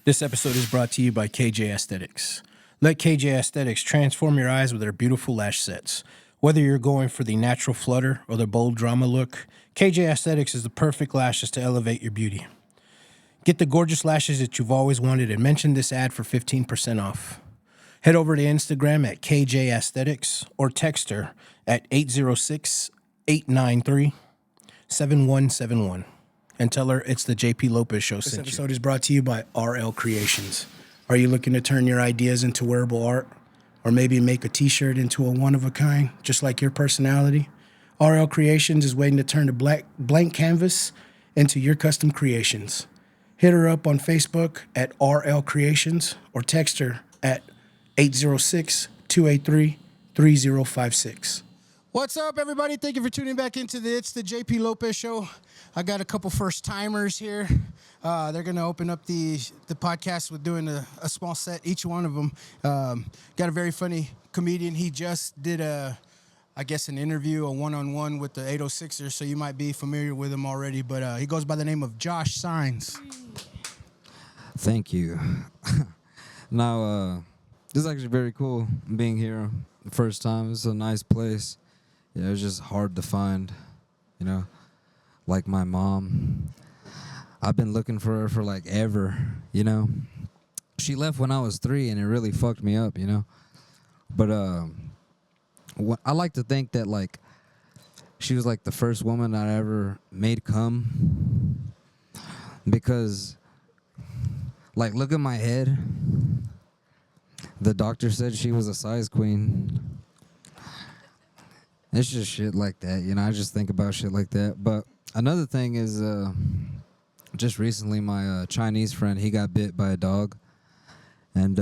This episode is brought to you by KJ Aesthetics. Let KJ Aesthetics transform your eyes with their beautiful lash sets. Whether you're going for the natural flutter or the bold drama look, KJ Aesthetics is the perfect lashes to elevate your beauty. Get the gorgeous lashes that you've always wanted and mention this ad for 15% off. Head over to Instagram at KJ Aesthetics or text her at 806-893-7171 and tell her it's the JP Lopez Show This sent you. episode is brought to you by RL Creations. Are you looking to turn your ideas into wearable art? Or maybe make a t-shirt into a one-of-a-kind, just like your personality? RL Creations is waiting to turn the blank canvas into your custom creations. Hit her up on Facebook at RL Creations or text her at 806-283-3056. What's up, everybody? Thank you for tuning back into It's the JP Lopez Show. I got a couple first-timers here. They're going to open up the podcast with doing a small set, each one of them. Got a very funny comedian. He just did an interview, a one-on-one with the 806ers, so you might be familiar with him already. But he goes by the name of Josh Saenz. Thank you. Now, this is actually very cool being here the first time. It's a nice place. Yeah, it was just hard to find, like my mom. I've been looking for her for like ever, She left when I was 3 and it really fucked me up, But I like to think that like she was like the first woman I ever made come, because like look at my head. The doctor said she was a size queen. It's just shit like that, I just think about shit like that. But another thing is, just recently my Chinese friend, he got bit by a dog. And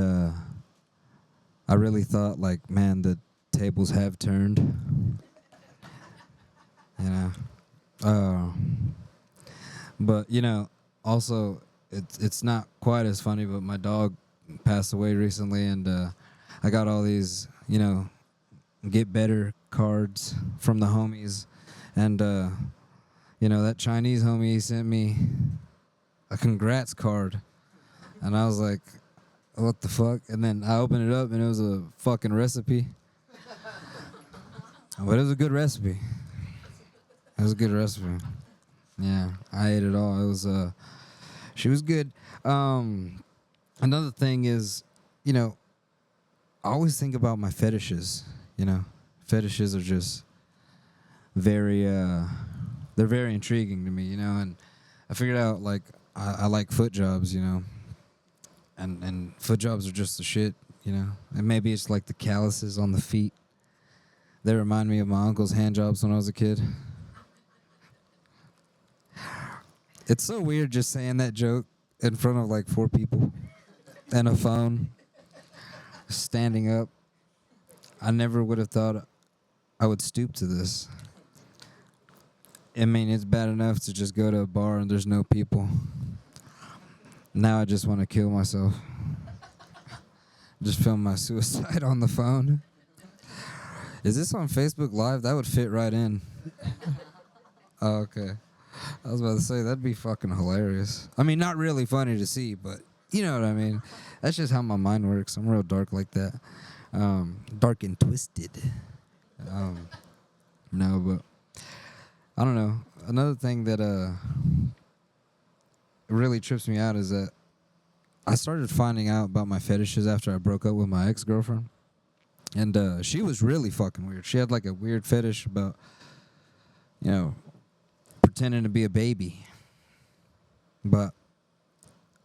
I really thought, like, man, the tables have turned. But, also, it's not quite as funny, but my dog passed away recently. And I got all these, get better cards from the homies. And, that Chinese homie, he sent me a congrats card. And I was like, what the fuck? And then I opened it up and it was a fucking recipe. But it was a good recipe. It was a good recipe. Yeah, I ate it all. It was, she was good. Another thing is, I always think about my fetishes, Fetishes are just very, they're very intriguing to me, and I figured out, like, I like foot jobs, and foot jobs are just the shit, and maybe it's like the calluses on the feet. They remind me of my uncle's hand jobs when I was a kid. It's so weird just saying that joke in front of like 4 people and a phone, standing up. I never would have thought I would stoop to this. I mean, it's bad enough to just go to a bar and there's no people. Now I just want to kill myself. Just film my suicide on the phone. Is this on Facebook Live? That would fit right in. Oh, okay. I was about to say, that'd be fucking hilarious. I mean, not really funny to see, but you know what I mean. That's just how my mind works. I'm real dark like that. Dark and twisted. No, but I don't know. Another thing that really trips me out is that I started finding out about my fetishes after I broke up with my ex-girlfriend. And she was really fucking weird. She had like a weird fetish about, pretending to be a baby. But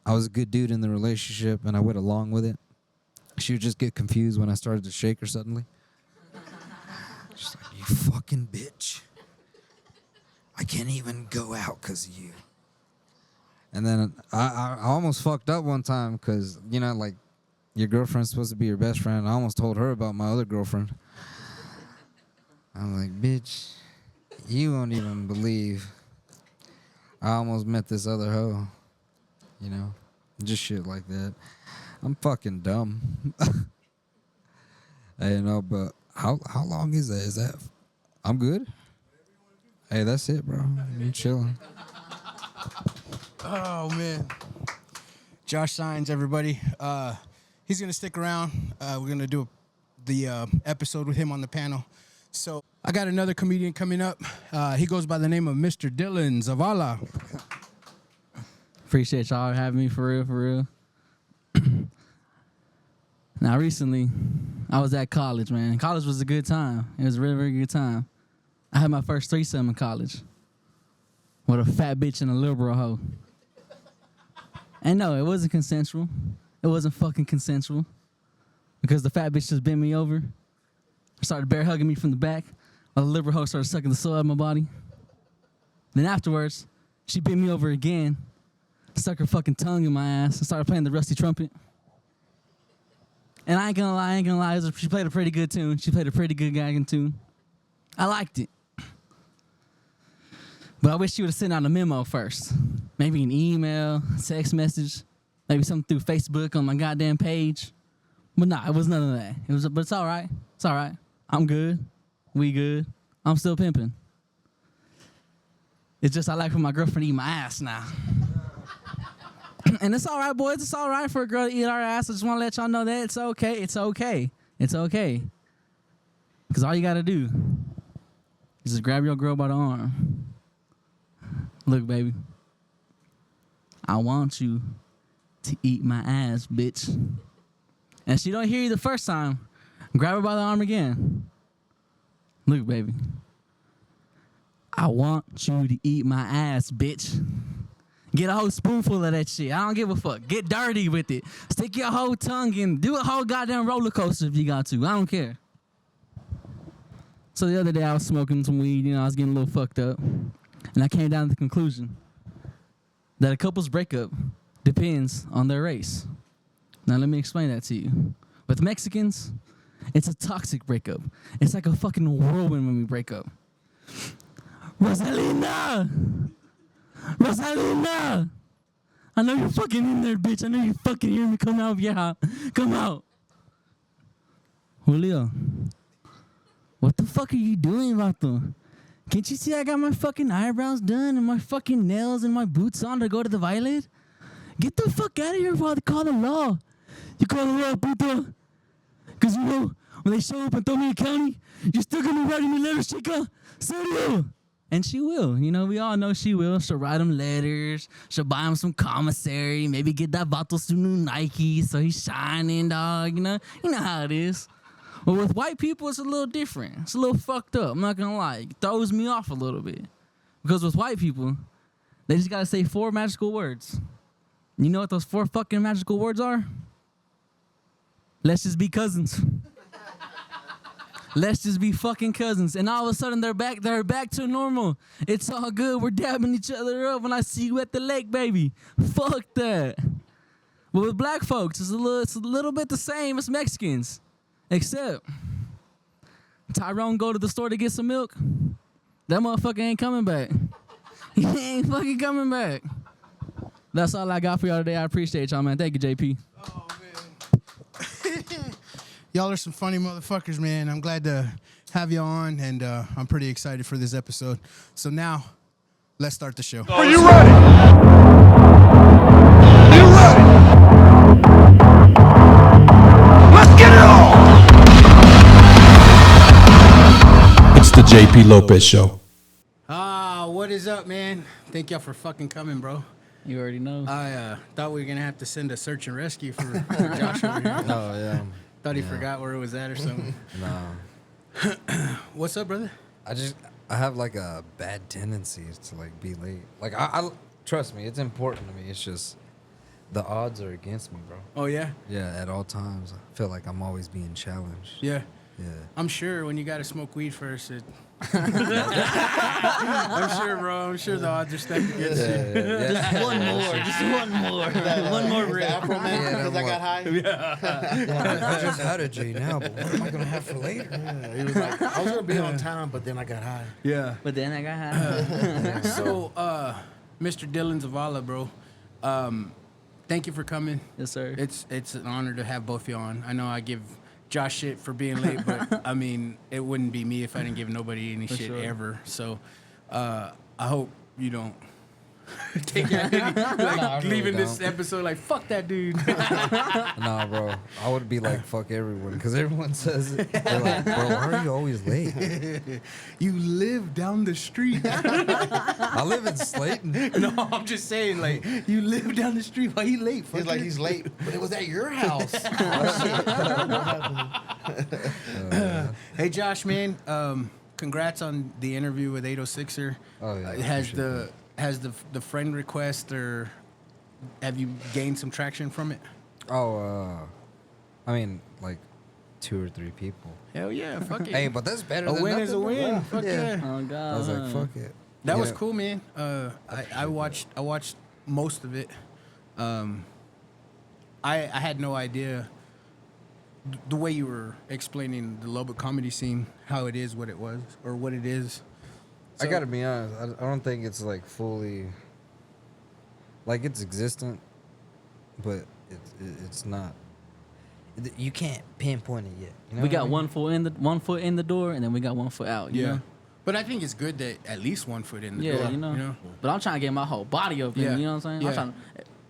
I was a good dude in the relationship and I went along with it. She would just get confused when I started to shake her suddenly. She's like, you fucking bitch. I can't even go out because of you. And then I almost fucked up one time because, like, your girlfriend's supposed to be your best friend. I almost told her about my other girlfriend. I'm like, bitch, you won't even believe I almost met this other hoe. Just shit like that. I'm fucking dumb. But how long is that? Is that... I'm good? Hey, that's it, bro. I'm chilling. Oh, man. Josh Saenz, everybody. He's going to stick around. We're going to do the episode with him on the panel. So I got another comedian coming up. He goes by the name of Mr. Dylan Zavala. Appreciate y'all having me, for real, for real. Now, recently, I was at college, man. College was a good time. It was a really, very good time. I had my first threesome in college with a fat bitch and a liberal hoe. And no, it wasn't consensual. It wasn't fucking consensual. Because the fat bitch just bent me over, started bear hugging me from the back, while the liberal hoe started sucking the soul out of my body. Then afterwards, she bent me over again, stuck her fucking tongue in my ass, and started playing the rusty trumpet. And I ain't gonna lie, she played a pretty good tune. She played a pretty good gagging tune. I liked it. But I wish she would have sent out a memo first. Maybe an email, text message, maybe something through Facebook on my goddamn page. But nah, it was none of that. But it's all right. It's all right. I'm good. We good. I'm still pimping. It's just I like for my girlfriend to eat my ass now. And it's all right, boys. It's all right for a girl to eat our ass. I just want to let y'all know that it's okay. It's okay. It's okay. Because all you got to do is just grab your girl by the arm. Look, baby. I want you to eat my ass, bitch. And she don't hear you the first time, grab her by the arm again. Look, baby. I want you to eat my ass, bitch. Get a whole spoonful of that shit. I don't give a fuck. Get dirty with it. Stick your whole tongue in. Do a whole goddamn roller coaster if you got to. I don't care. So the other day I was smoking some weed. I was getting a little fucked up. And I came down to the conclusion that a couple's breakup depends on their race. Now let me explain that to you. With Mexicans, it's a toxic breakup. It's like a fucking whirlwind when we break up. Rosalina! Rosalina! I know you're fucking in there, bitch. I know you fucking hear me. Come out, yeah. Come out. Julio, what the fuck are you doing, vato? Can't you see I got my fucking eyebrows done and my fucking nails and my boots on to go to the violet? Get the fuck out of here before I call the law. You call the law, puto. Because you know, when they show up and throw me in county, you're still going to be writing me letters, chica. Serio. And she will. We all know she will. She'll write him letters. She'll buy him some commissary. Maybe get that vato some new Nikes so he's shining, dog. You know how it is. But with white people, it's a little different. It's a little fucked up. I'm not going to lie. It throws me off a little bit. Because with white people, they just got to say 4 magical words. You know what those 4 fucking magical words are? Let's just be cousins. Let's just be fucking cousins. And all of a sudden, they're back to normal. It's all good. We're dabbing each other up when I see you at the lake, baby. Fuck that. But with black folks, it's a little bit the same as Mexicans. Except Tyrone go to the store to get some milk. That motherfucker ain't coming back. He ain't fucking coming back. That's all I got for y'all today. I appreciate y'all, man. Thank you, JP. Oh, man. Y'all are some funny motherfuckers, man. I'm glad to have you on, and I'm pretty excited for this episode. So now, let's start the show. Are you ready? Are you ready? Let's get it on! It's the JP Lopez Show. What is up, man? Thank y'all for fucking coming, bro. You already know. I thought we were going to have to send a search and rescue for Josh over here. Oh, yeah. Thought he forgot where it was at or something. No. What's up, brother? I have like a bad tendency to like be late. Like I trust me, it's important to me. It's just the odds are against me, bro. Oh, yeah? Yeah, at all times. I feel like I'm always being challenged. Yeah. Yeah. I'm sure when you got to smoke weed first, I'm sure, bro. I'm sure the odds are stacked against you. Just one more. One more rip. Afro man, because I got high. I just had a J now, but what am I gonna have for later? Yeah, he was like, I was gonna be on time, but then I got high. Yeah. But then I got high. So, Mr. Dylan Zavala, bro, thank you for coming. Yes, sir. It's an honor to have both of you on. I know I give Josh shit for being late, but I mean, it wouldn't be me if I didn't give nobody any shit sure. ever. So, I hope you don't Like leaving this don't. episode like fuck that dude. Nah, bro. I would be like, fuck everyone, because everyone says it. They're like, bro, why are you always late? You live down the street. I live in Slayton. No, I'm just saying, like, you live down the street. Why you late? He's like, he's late, but it was at your house. Hey, Josh, man. Congrats on the interview with 806er. Oh, yeah, I Has the friend request, or have you gained some traction from it? Oh, I mean, like 2 or 3 people. Hell yeah, fuck it. Hey, but that's better A than win nothing, is a bro. win. Fuck yeah. Oh God. I was like, fuck it. That was Yeah. cool, man. I watched most of it. I had no idea the way you were explaining the Lubbock comedy scene, how it is, what it was, or what it is. I gotta be honest. I don't think it's like fully, like it's existent, but it's not. You can't pinpoint it yet. You know We what I got mean? one foot in the door, and then we got 1 foot out. You know? But I think it's good that at least 1 foot in the Yeah, door. you know. But I'm trying to get my whole body open. Yeah. You know what I'm saying? Yeah. I'm trying to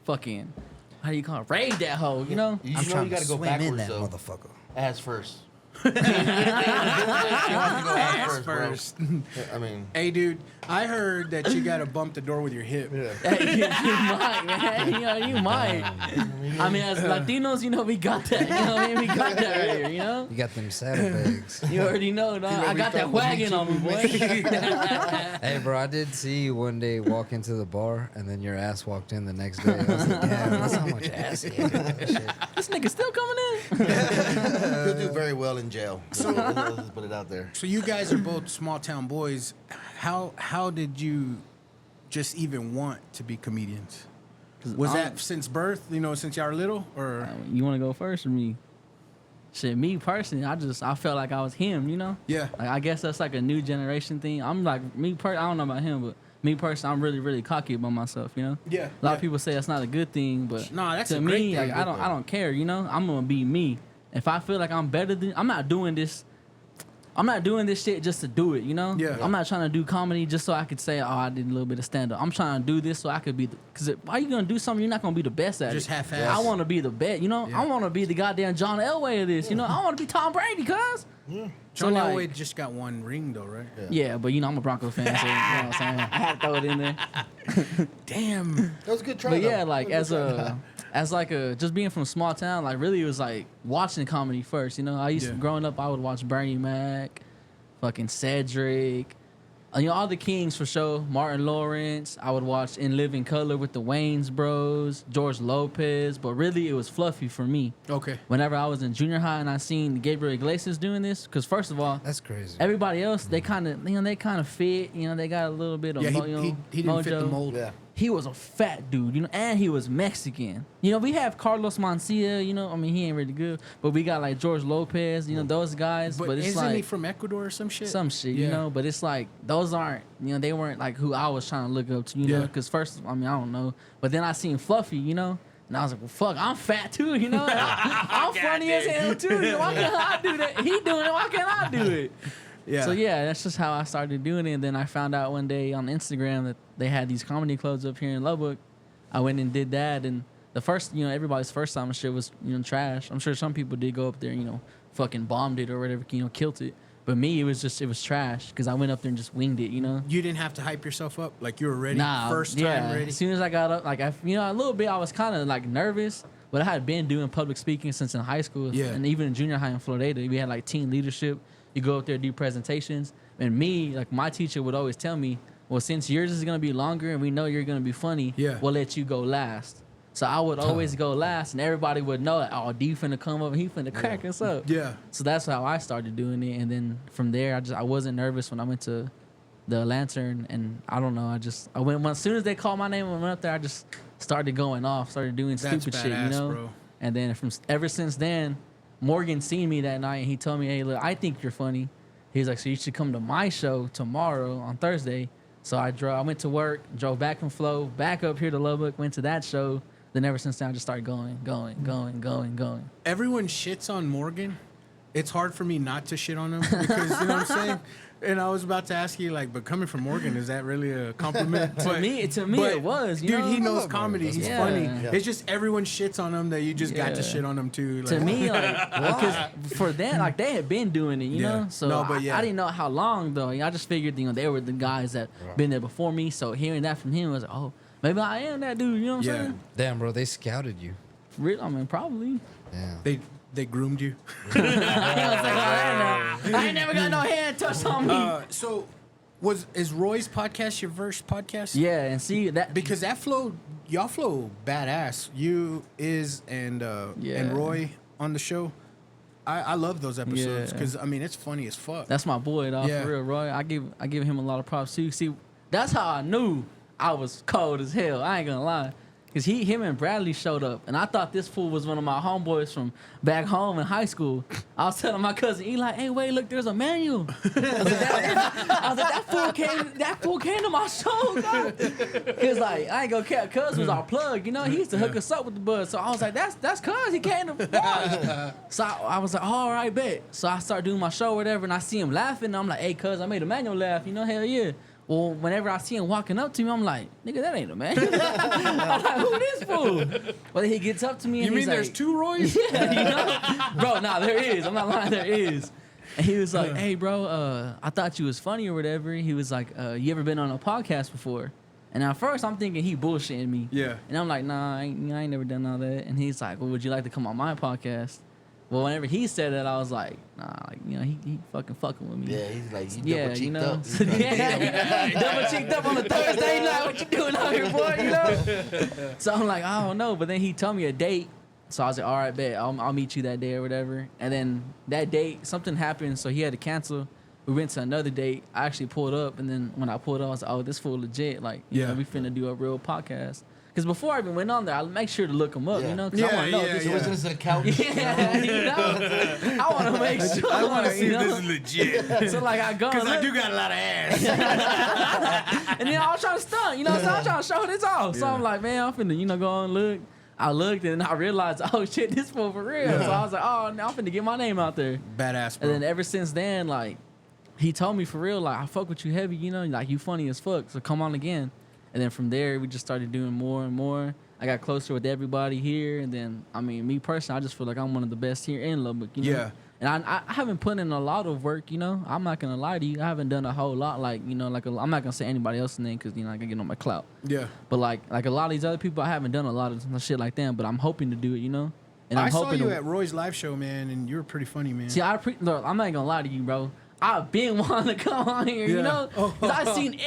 fucking, how do you call it? Raid that hoe. You know? You I'm know trying you got to go swim in backwards that though. motherfucker. Ass first. You have to go ass first, bro. I mean, Hey, dude, I heard that you got to bump the door with your hip. Hey, you might, man. You know, you might. I mean, as Latinos, you know, we got that. You know what I mean? We got that right here, you know? You got them saddlebags. You already know, dog. I got that wagon on me, boy. Hey, bro, I did see you one day walk into the bar, and then your ass walked in the next day. I was like, damn, that's how much ass he had. This nigga still coming in? he'll do very well in jail. Let's just put it out there. So you guys are both small town boys. How did you just even want to be comedians? Was that since birth? You know, since y'all were little, or You want to go first or me? Shit, me personally, I felt like I was him, you know? yeah, Like, I guess that's like a new generation thing. I'm like, I don't know about him, but me personally, I'm really, really cocky about myself, you know? yeah. A lot of people say that's not a good thing, but No, that's to a great me, thing. like, I don't care, you know? I'm gonna be me. If I feel like I'm better than, I'm not doing this shit just to do it, you know? Yeah. I'm not trying to do comedy just so I could say, oh, I did a little bit of stand up. I'm trying to do this so I could be, because why are you gonna do something you're not gonna be the best at? Just it? half-ass. I want to be the best, you know? Yeah. I want to be the goddamn John Elway of this, you know? I want to be Tom Brady, cuz. John like- Elway just got one ring though, right? Yeah, but you know, I'm a Broncos fan, so you know what I'm saying? I had to throw it in there. Damn. That was a good try. But yeah, though. like That was a good try. as like a just being from a small town, like really it was like watching comedy first. You know, I used to Yeah. growing up, I would watch Bernie Mac, fucking Cedric, you know, all the kings for sure. Martin Lawrence. I would watch In Living Color with the Wayans Bros, George Lopez. But really, it was Fluffy for me. Okay. Whenever I was in junior high and I seen Gabriel Iglesias doing this, because first of all, That's crazy. everybody else they kind of fit. You know, they got a little bit of Yeah, you know, he didn't fit the mojo. mold. Yeah. He was a fat dude, you know, and he was Mexican. You know, we have Carlos Mencia, you know, I mean, he ain't really good, but we got like George Lopez, you know, those guys. But, But it's isn't like he from Ecuador or some shit? some shit, you Yeah. know, but it's like, those aren't, you know, they weren't like who I was trying to look up to, you know, Yeah. because first, I mean, I don't know. But then I seen Fluffy, you know, and I was like, well, fuck, I'm fat too, you know? I'm funny as hell too, you know? Why can't I do that? He doing it, why can't I do it? Yeah. So yeah, that's just how I started doing it. And then I found out one day on Instagram that they had these comedy clubs up here in Lubbock. I went and did that, and the first, you know, everybody's first time and shit was, you know, trash. I'm sure some people did go up there, you know, fucking bombed it or whatever, you know, killed it. But me, it was trash because I went up there and just winged it, you know. You didn't have to hype yourself up, like you were ready. Nah, First time yeah. ready. As soon as I got up, like you know, a little bit, I was kind of like nervous, but I had been doing public speaking since in high school, Yeah. and even in junior high in Florida, we had like team leadership. You go up there, do presentations, and me, like my teacher would always tell me, well, since yours is gonna be longer and we know you're gonna be funny, Yeah. we'll let you go last. So I would always go last, and everybody would know, oh, D finna come up, he finna crack us up. Yeah. So that's how I started doing it, and then from there, I wasn't nervous when I went to the Lantern, and I don't know, I went as soon as they called my name and went up there, I just started going off, started doing That's stupid shit, you badass, know. bro. And then ever since then, Morgan seen me that night, and he told me, hey, look, I think you're funny. He's like, so you should come to my show tomorrow on Thursday. So I went to work, drove back from Flo, back up here to Lubbock, went to that show. Then ever since then, I just started going. Everyone shits on Morgan, it's hard for me not to shit on him because you know what I'm saying. And I was about to ask you, like, but coming from Morgan, is that really a compliment? To me, it was. You Dude, know? he knows comedy. He's Yeah. funny. Yeah. It's just everyone shits on him that you just got to shit on him too. To Like, me, like, because for them, like, they had been doing it, you Yeah. know? So No, but yeah. I didn't know how long, though. I just figured, they were the guys that been there before me. So hearing that from him was like, oh, maybe I am that dude, you know what I'm saying? Damn, bro, they scouted you. Real, I mean, probably. Yeah. they groomed you. I ain't never got no hand touched on me. So, is Roy's podcast your first podcast? Yeah, and see that Because that flow, y'all flow badass. You, and Roy on the show. I love those episodes Yeah. because I mean it's funny as fuck. that's my boy, dog. Yeah. For real, Roy. I give him a lot of props too. See, that's how I knew I was cold as hell. I ain't gonna lie. Cause him and Bradley showed up, and I thought this fool was one of my homeboys from back home in high school. I was telling my cousin Eli, "Hey, wait, look, there's a manual." I was like, that fool came to my show, dog. Cause like I ain't gonna care, Cuz was our plug, you know. He used to hook us up with the buzz, so I was like, that's Cuz. He came to watch. So I was like, all right, bet. So I started doing my show, or whatever, and I see him laughing. And I'm like, hey, Cuz, I made a manual laugh, you know, hell yeah. Well, whenever I see him walking up to me, I'm like, nigga, that ain't a man. I'm like, who this fool? Well, he gets up to me and you he's mean like, there's two Roys? yeah, you know? Bro, nah, there is. I'm not lying, there is. And he was like, hey, bro, I thought you was funny or whatever. He was like, you ever been on a podcast before? And at first, I'm thinking he bullshitting me. Yeah. And I'm like, nah, I ain't never done all that. And he's like, well, would you like to come on my podcast? Well, whenever he said that, I was like, nah, like, he fucking with me. Yeah, he's like, you Yeah, double cheeked you know. up. Double cheeked up on a Thursday night. What you doing out here, boy? You know. So I'm like, I don't know. But then he told me a date. So I was like, all right, bet. I'll meet you that day or whatever. And then that date, something happened, so he had to cancel. We went to another date. I actually pulled up, and then when I pulled up, I was like, oh, this fool legit. Like, you know, we finna do a real podcast. Because before I even went on there, I make sure to look him up, you know? Because I want to know if this Was this a couch? Yeah, you know? I want to make sure. I want to see you if know? this is legit. So, like, I go Because and I look. do got a lot of ass. And then I was trying to stunt, you know, so I was trying to show this off. So I'm like, man, I'm finna, go and look. I looked and I realized, oh shit, this fool for real. So I was like, oh, now I'm finna get my name out there. Badass, bro. And then ever since then, like, he told me for real, like, I fuck with you heavy, you know, like, you funny as fuck, so come on again. And then from there, we just started doing more and more. I got closer with everybody here, and then, I mean, me personally, I just feel like I'm one of the best here in Lubbock, you know? Yeah. And I haven't put in a lot of work, you know? I'm not gonna lie to you. I haven't done a whole lot, like, you know, like, I'm not gonna say anybody else's name, because, you know, I can get on my clout. Yeah. But, like a lot of these other people, I haven't done a lot of shit like them, but I'm hoping to do it, you know? And I'm I saw hoping you to, at Roy's live show, man, and you were pretty funny, man. See, look, I'm not gonna lie to you, bro. I've been wanting to come on here, you Yeah. know? Because I've seen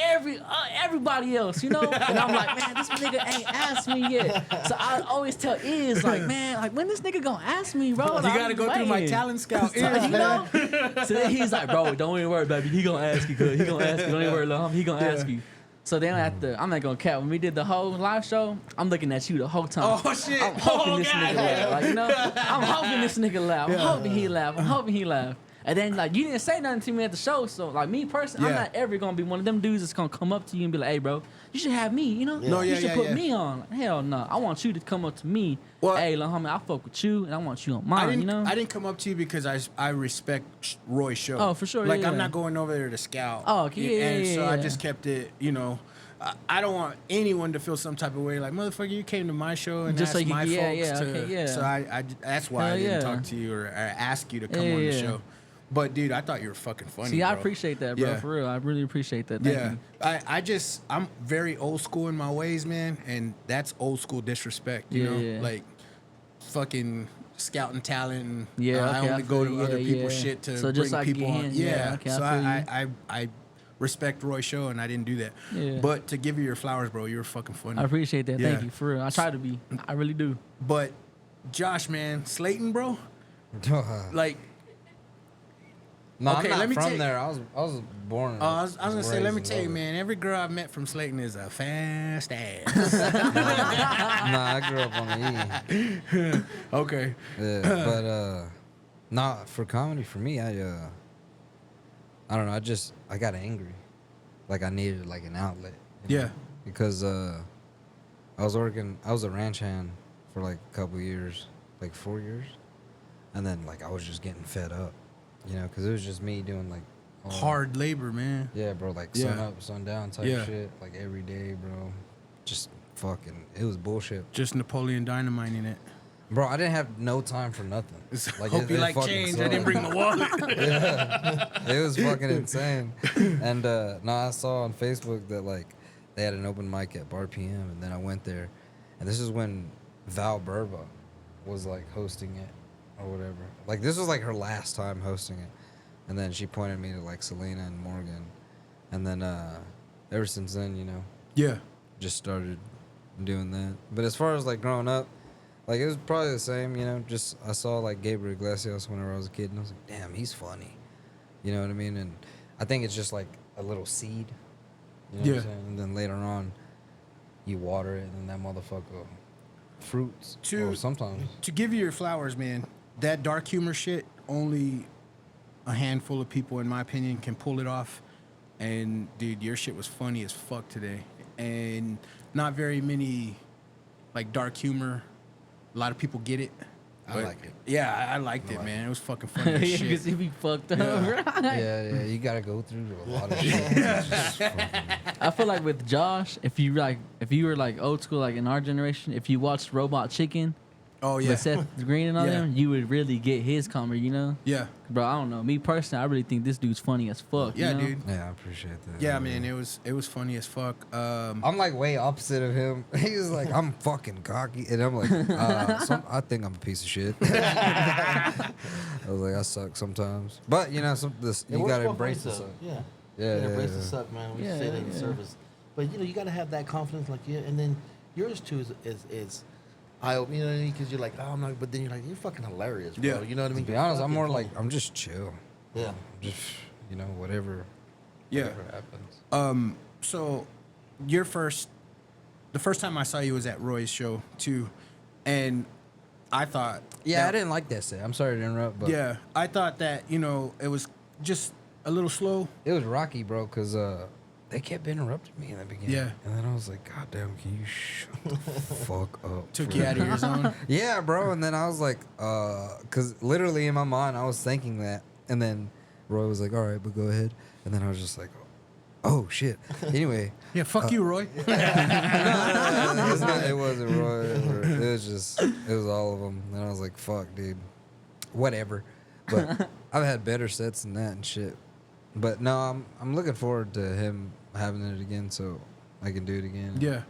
everybody else, you know? And I'm like, man, this nigga ain't asked me yet. So I always tell Iz, like, man, like, when this nigga gonna ask me, bro? Like, You got to go through my waiting. talent scout. So, you know? So then he's like, bro, don't even worry, baby. He gonna ask you, cuz. He gonna ask you. Don't even worry, lil' homie. He gonna ask you. So then I'm not gonna cap. When we did the whole live show, I'm looking at you the whole time. Oh, shit. I'm hoping Oh, this God. nigga laugh. Like, you know? I'm hoping this nigga laugh. I'm hoping he laugh. I'm hoping he laugh. And then, like, you didn't say nothing to me at the show, so, like, me personally, I'm Yeah. not ever gonna be one of them dudes that's gonna come up to you and be like, hey, bro, you should have me, you know? No, You yeah, should yeah, put yeah. me on. Like, hell no. I want you to come up to me. Well, hey, lil' homie, I fuck with you, and I want you on I mine, didn't, you know? I didn't come up to you because I respect Roy's show. Oh, for sure, Like, yeah. I'm not going over there to scout. Oh, okay, yeah, And yeah, so yeah, I yeah. just kept it, you know. I don't want anyone to feel some type of way like, motherfucker, you came to my show and Just so asked you- my yeah, folks yeah, to. okay, yeah. So that's why I Hell didn't yeah. talk to you or ask you to come Yeah, on the yeah. show. But, dude, I thought you were fucking funny. See, I bro. appreciate that, bro, Yeah. for real. I really appreciate that. Thank Yeah, you. I'm very old school in my ways, man, and that's old school disrespect. You know, Yeah. like fucking scouting talent. And Yeah, I okay, only I go feel to you. other Yeah, people's yeah. shit to So just bring like people you on. hand- Yeah, yeah, okay, I so feel I respect Roy's show, and I didn't do that. Yeah. But to give you your flowers, bro, you were fucking funny. I appreciate that. Yeah. Thank you, for real. I try to be. I really do. But Josh, man, Slayton, bro, like. No, Okay, I'm not let me from tell- there. I was born. I was gonna say, let me raised tell you, in man. Every girl I've met from Slayton is a fast ass. Lubbock. Nah, I grew up on the E. Okay. Yeah, but nah, for comedy, for me, I don't know. I got angry, like I needed like an outlet. you know? Yeah. Because I was a ranch hand for like a couple years, like 4 years, And then like I was just getting fed up, you know, because it was just me doing like all- Hard labor, man. Yeah, bro, like Yeah. sun up, sun down type Yeah. shit, like every day, bro. Just fucking, it was bullshit, Just Napoleon Dynamiting it. bro. I didn't have no time for nothing. Like, Hope you like fucking change. I sucked. didn't bring my wallet. It was fucking insane. And no, I saw on Facebook that like they had an open mic at Bar PM, and then I went there, and this is when Val Burba was like hosting it or whatever. Like this was like her last time hosting it, and then she pointed me to like Selena and Morgan, and then ever since then, you know, Yeah. just started doing that. But as far as like growing up, like it was probably the same, you know. Just I saw like Gabriel Iglesias whenever I was a kid, and I was like, damn, he's funny. You know what I mean? And I think it's just like a little seed. You know what Yeah. I'm saying? And then later on, you water it, and that motherfucker fruits. To- Or sometimes. To give you your flowers, man, that dark humor shit, only a handful of people, in my opinion, can pull it off. And, dude, your shit was funny as fuck today. And not very many, like, dark humor. A lot of people get it. I like it. Yeah, I liked it, man. It was fucking funny as Yeah, because shit. he be fucked up, Yeah. right? Yeah, you gotta go through a lot of shit. It's just fucking- I feel like with Josh, if you were like old school, like in our generation, if you watched Robot Chicken Oh, yeah. with Seth Green and all Yeah. them, you would really get his comedy, you know? Yeah. Bro, I don't know. Me personally, I really think this dude's funny as fuck. Yeah, you know? dude. Yeah, I appreciate that. Yeah, man, it was funny as fuck. I'm like way opposite of him. He's like, I'm fucking cocky, and I'm like, I think I'm a piece of shit. I was like, I suck sometimes, but you know, you gotta embrace the suck. Yeah. Yeah, yeah, embrace yeah. the suck, man. We Yeah, say that in yeah. service. But you know, you gotta have that confidence, like yeah. And then yours too is I open, you know what I mean? Because you're like, oh, I'm not. But then you're like, you're fucking hilarious, bro. Yeah. You know what I mean? To be You're honest, I'm fucking more funny. like I'm just chill. Yeah. I'm just you know whatever. Yeah. Whatever happens. So the first time I saw you was at Roy's show too, and I thought, Yeah, that- I didn't like that set. I'm sorry to interrupt, but Yeah, I thought that it was just a little slow. it was rocky, bro, because they kept interrupting me in the beginning. Yeah. And then I was like, God damn, can you shut the fuck up? Took for you real?" out of your zone. Yeah, bro. And then I was like, because literally in my mind, I was thinking that. And then Roy was like, all right, but go ahead. And then I was just like, oh, shit. Anyway. Yeah, fuck you, Roy. It wasn't Roy. It was all of them. And I was like, fuck, dude. Whatever. But I've had better sets than that and shit. But no, I'm looking forward to him having it again so I can do it again. Yeah,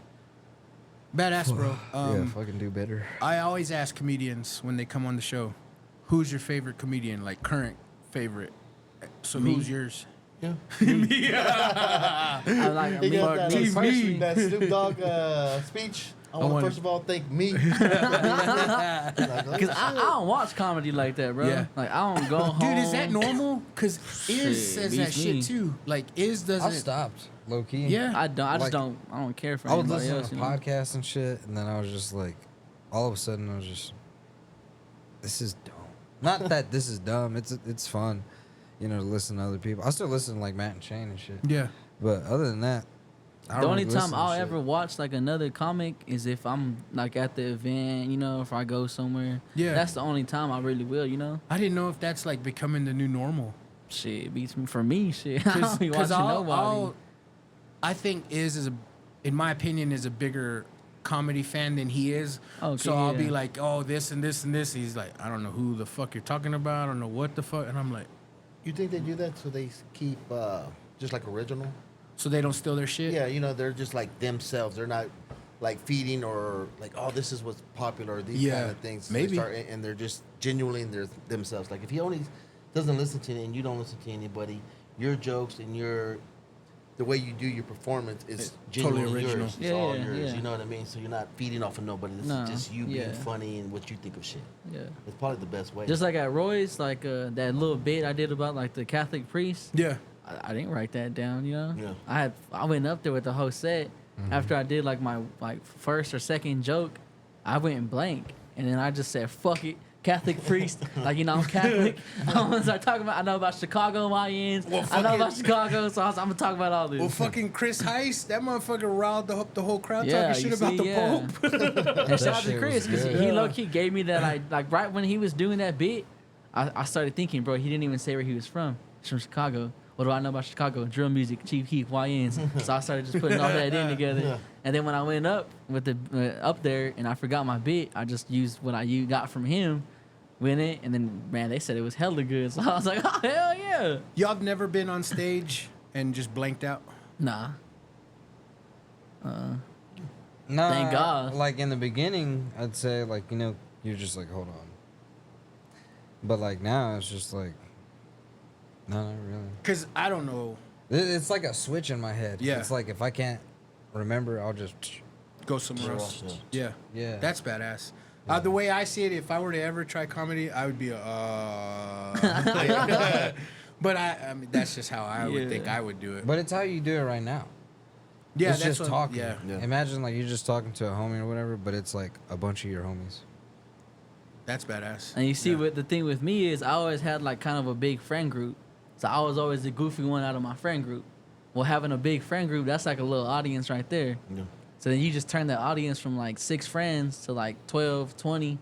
badass, bro. Yeah, if I can do better. I always ask comedians when they come on the show, who's your favorite comedian, like current favorite? So Me. who's yours? Yeah. I like He me, got that, me like, personally. that Snoop Dogg speech. I want to wanna- first of all thank me. Because I don't watch comedy like that, bro. Yeah. Like, I don't go home. Dude, is that normal? Because Iz Shit, says that beats shit me. too. Like Iz I doesn't. stopped, low key. Yeah. I just Like, don't care for I was anybody listening else, to you know? podcasts and shit, and then I was just like, all of a sudden, I was just, this is dumb. Not that this is dumb. It's fun, you know, to listen to other people. I still listen to like Matt and Shane and shit. Yeah. But other than that, I The don't only really time listen to I'll shit. ever watch like another comic is if I'm like at the event, you know, if I go somewhere. Yeah. That's the only time I really will, you know? I didn't know if that's like becoming the new normal. Shit, it beats me for me, shit. I don't be watching nobody. I think in my opinion, is a bigger comedy fan than he is. Okay, So I'll be yeah. like, oh, this and this and this. He's like, I don't know who the fuck you're talking about. I don't know what the fuck. And I'm like, You think they do that so they keep just like original? so they don't steal their shit? Yeah, you know, they're just like themselves. They're not like feeding or like, oh, this is what's popular or these Yeah, kind of things. So maybe. and they're just genuinely themselves. Like if he only doesn't listen to you and you don't listen to anybody, your jokes and the way you do your performance is It's genuinely totally original. yours. It's Yeah, all yeah, yours. yeah. You know what I mean? So you're not feeding off of nobody. This No, is just you yeah. being funny and what you think of shit. Yeah. It's probably the best way. Just like at Roy's, like that little bit I did about like the Catholic priest. Yeah. I didn't write that down, you know. Yeah. I went up there with the whole set. After I did like my first or second joke, I went blank, and then I just said fuck it, Catholic priest. Like, you know, I'm Catholic. I'm gonna start talking about. I know about Chicago YNs. Well, I know fucking- about Chicago, so I'm gonna talk about all this. Well, fucking Chris Heist, that motherfucker riled the whole crowd Yeah, talking shit you about see, the yeah. Pope. And shout out to shit Chris was because good. he low key gave me that like right when he was doing that bit. I started thinking, bro, he didn't even say where he was from. He's from Chicago. What do I know about Chicago? Drill music, Chief Keef, YNs. So I started just putting all that in together. Yeah. And then when I went up with the up there and I forgot my bit, I just used what I got from him, went it, and then man, they said it was hella good. So I was like, oh hell yeah. Y'all have never been on stage and just blanked out? Nah. No, Thank God. Like in the beginning, I'd say like you're just like hold on, but like now it's just like no, not really. Because I don't know. It's like a switch in my head. Yeah. It's like if I can't remember, I'll just Go somewhere else. Yeah. Yeah. That's badass. The way I see it, if I were to ever try comedy, I would be but I mean, that's just how I would think I would do it. But it's how you do it right now. Yeah, it's that's just what, talking. Yeah, Yeah. Imagine like you're just talking to a homie or whatever, but it's like a bunch of your homies. that's badass. And you see Yeah. what the thing with me is I always had like kind of a big friend group. So I was always the goofy one out of my friend group. Well, having a big friend group, that's like a little audience right there. Yeah. So then you just turn that audience from like 6 friends to like 12, 20.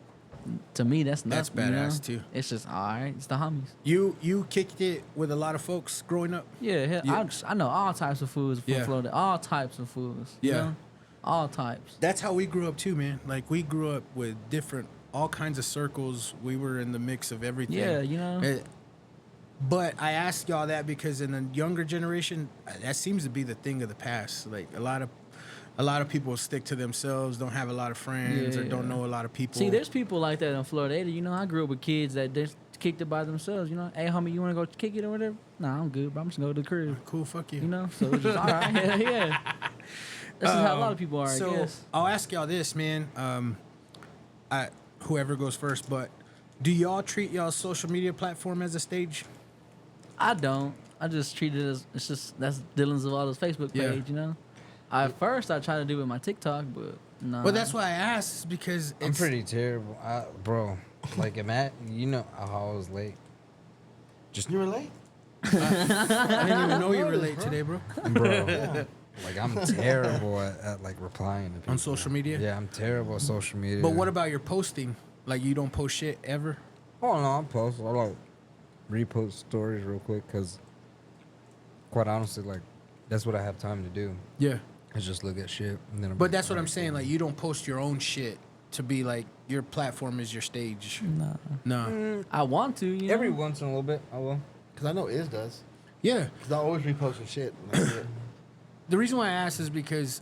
To me, that's That's nothing. badass, too. It's just all right. It's the homies. You kicked it with a lot of folks growing up. Yeah, hell, Yeah. I know all types of foods from Yeah. Florida. All types of foods. you Yeah. know? All types. That's how we grew up too, man. Like we grew up with all kinds of circles. We were in the mix of everything. Yeah, you know. But I ask y'all that because in the younger generation, that seems to be the thing of the past. Like a lot of people stick to themselves, don't have a lot of friends, or Yeah. don't know a lot of people. See, there's people like that in Florida. You know, I grew up with kids that just kicked it by themselves. You know, hey, homie, you want to go kick it or whatever? Nah, I'm good, but I'm just going to go to the crib. Cool, fuck you. You know, so it's just all right. Hell yeah. This is how a lot of people are, I So guess. I'll ask y'all this, man. Whoever goes first, but do y'all treat y'all's social media platform as a stage? I don't. I just treat it as that's Dylan Zavala's Facebook Yeah. page. You know, at first I tried to do it with my TikTok, but no. Well, that's why I asked, is because I'm pretty terrible, bro. Like Matt, how I was late. You were late? I didn't even know you were late today, bro. Bro, like I'm terrible at like replying to people. On social media? Yeah, I'm terrible at social media. But what about your posting? Like you don't post shit ever? Oh no, I'll post. I like repost stories real quick because, quite honestly, like that's what I have time to do. Yeah. Is just look at shit. And then But that's what I'm saying. Like you don't post your own shit to be like your platform is your stage. no. No. I want to. You know? every once in a little bit, I will. Because I know Iz does. Yeah. Because I always reposting shit. And that's it. The reason why I asked is because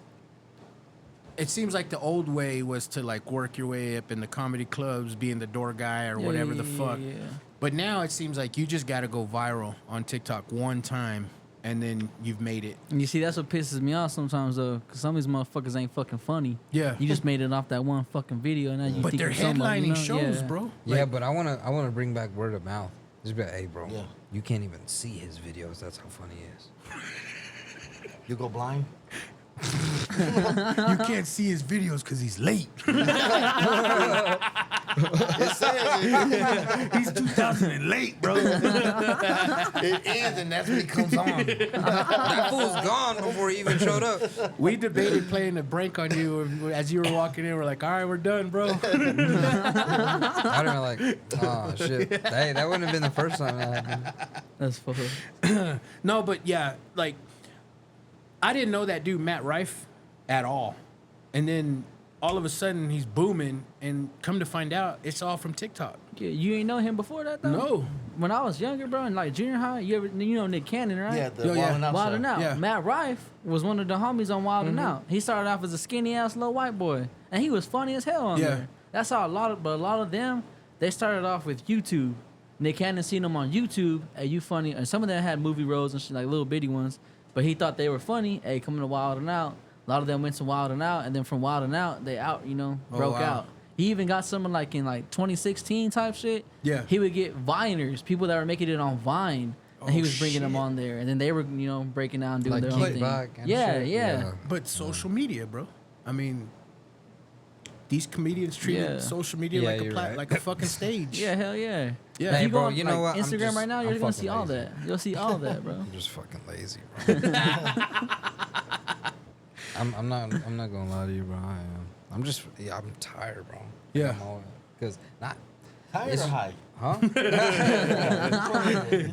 it seems like the old way was to like work your way up in the comedy clubs, being the door guy or whatever the fuck. Yeah. But now it seems like you just got to go viral on TikTok one time and then you've made it. And you see, that's what pisses me off sometimes, though, because some of these motherfuckers ain't fucking funny. Yeah. You just made it off that one fucking video, and now you But think they're you're somebody, headlining you know? shows, Yeah. bro. Yeah, Like, but I wanna bring back word of mouth. Just be like, hey, bro, Yeah. you can't even see his videos. That's how funny he is. You go blind? you can't see his videos because he's late. It says He's 2000 and late, bro. it ends, and that's when it comes on. That fool's gone before he even showed up. We debated playing a prank on you as you were walking in. We're like, all right, we're done, bro. I'd have been like, oh shit. Hey, that wouldn't have been the first time that happened. That's funny. No, but yeah, like, I didn't know that dude, Matt Rife, at all. And then all of a sudden he's booming, and come to find out, it's all from TikTok. Yeah, you ain't know him before that, though? No. When I was younger, bro, in like junior high, you know Nick Cannon, right? Yeah, the Yo, yeah. Wild 'N Out Wild show. 'N Out. Yeah. Matt Rife was one of the homies on Wild 'N Out. He started off as a skinny ass little white boy, and he was funny as hell on Yeah. there. That's how a lot of them, they started off with YouTube. Nick Cannon seen them on YouTube. Hey, you funny? And some of them had movie roles and shit, like little bitty ones. But he thought they were funny. Hey, coming to Wild 'N Out. A lot of them went to Wild 'N Out, and then from Wild 'N Out, they out, broke wow. out. He even got someone like in like 2016 type shit. Yeah. He would get Viners, people that were making it on Vine, and he Oh, was bringing them shit. on there, and then they were, breaking down, doing Like their own thing. kickback and Yeah, shit. yeah. But social media, bro. I mean, these comedians treat Yeah. social media Yeah, like a you're right. like a fucking stage. Yeah, hell yeah. Yeah. If Hey, you bro, go on, you know like, what? Instagram right now, you're I'm gonna see fucking all lazy. that. You'll see all that, bro. I'm just fucking lazy, bro. I'm not gonna lie to you, bro. I am. I'm tired, bro. Yeah. Because Tired or high? Huh?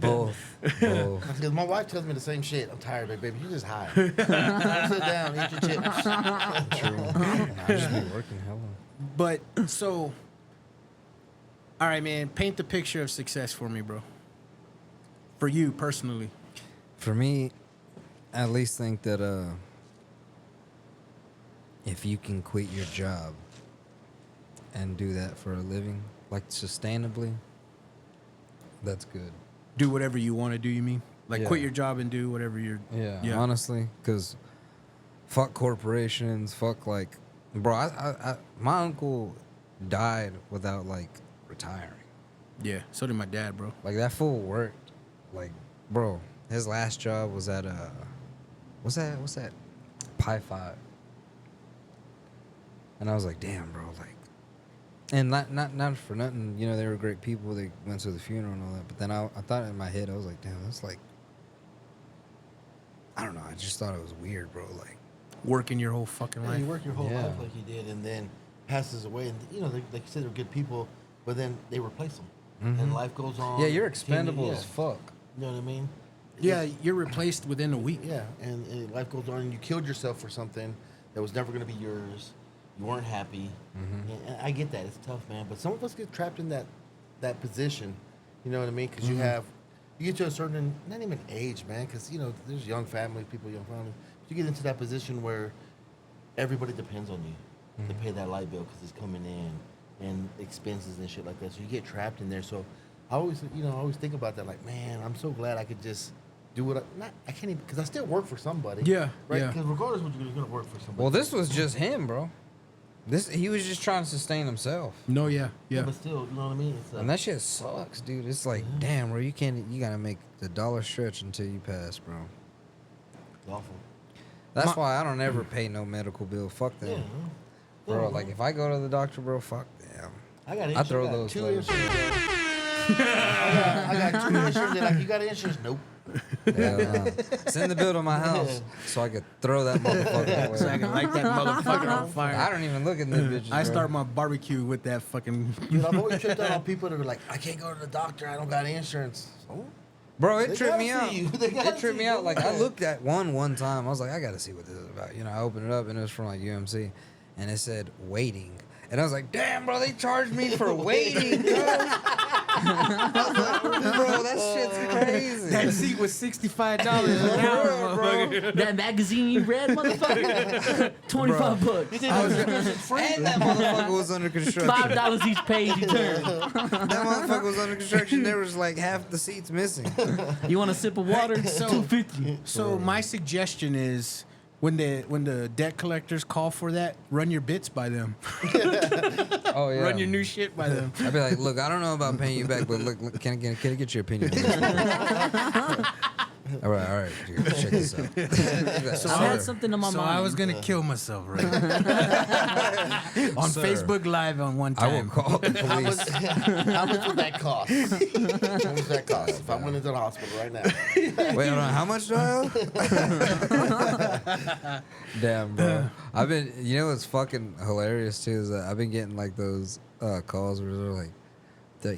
Both. Because my wife tells me the same shit. I'm tired, baby. You just high. Sit down, eat your chips. True. I just been working hella. But so, all right, man. Paint the picture of success for me, bro. For you personally. For me, I at least think that if you can quit your job and do that for a living, like sustainably, that's good. Do whatever you want to do. You mean like Yeah. quit your job and do whatever you're. Yeah. Honestly, because fuck corporations, fuck like, bro. My uncle died without like retiring. Yeah. So did my dad, bro. Like that fool worked, like, bro. His last job was at what's that, Pi 5. And I was like, damn, bro, like, and not for nothing, you know, they were great people. They went to the funeral and all that. But then I thought in my head, I was like, damn, that's like, I don't know. I just thought it was weird, bro. Like, Working your whole fucking Yeah, life. you work your whole Yeah. life like you did, and then passes away. And you know, like you said, they're good people, but then they replace them, and life goes on. yeah, you're expendable Yeah. as fuck. You know what I mean? Yeah, you're replaced within a week. Yeah, and life goes on, and you killed yourself for something that was never going to be yours. You weren't happy, and I get that. It's tough, man. But some of us get trapped in that position. You know what I mean? Because you get to a certain, not even age, man. Because you know, there's young families, young families. You get into that position where everybody depends on you to pay that light bill because it's coming in, and expenses and shit like that. So you get trapped in there. So I always think about that. Like, man, I'm so glad I could just do what I can't even, because I still work for somebody. Yeah, Right. yeah. Because regardless of what you're gonna work for somebody. Well, this was just him, bro. He was just trying to sustain himself. No, yeah. But still, you know what I mean? It's And that shit sucks, dude. It's like, damn, bro, you gotta make the dollar stretch until you pass, bro. awful. That's why I don't ever pay no medical bill. Fuck them. Yeah. Bro, Yeah, like if I go to the doctor, bro, fuck them. I got I throw insurance. those two letters. insurance. I got two insurance. They're like, you got insurance? Nope. Hell no. Send the bill to my house so I could throw that motherfucker So I away. can light that motherfucker on fire. I don't even look at them bitches. I bro. start my barbecue with that fucking. Dude, I've always tripped out on people that are like, I can't go to the doctor. I don't got insurance. So, Bro, it They tripped gotta me out. see you. They gotta It tripped see me you. out. Like I looked at one time. I was like, I gotta see what this is about. You know, I opened it up and it was from like UMC, and it said waiting, and I was like, damn, bro, they charged me for waiting, bro. Bro, that shit's crazy. That seat was $65 an hour, bro. That magazine you read, motherfucker? 25 bucks. And that motherfucker was under construction. $5 each page you turn. That motherfucker was under construction. There was like half the seats missing. You want a sip of water? So- $2.50. So my suggestion is when the debt collectors call for that, run your bits by them. Oh yeah. Run your new shit by them. I'd be like, look, I don't know about paying you back, but look, can I get your opinion on this? all right, dude, check this out. I had something on my So mind. I was gonna kill myself, right? On Sir. Facebook Live on one I will time. call the how much, police. how much would that cost? How much would that cost if I went into the hospital right now? Wait, hold on. How much do I owe? Damn, bro. I've been. You know what's fucking hilarious too is that I've been getting like those calls where they're like,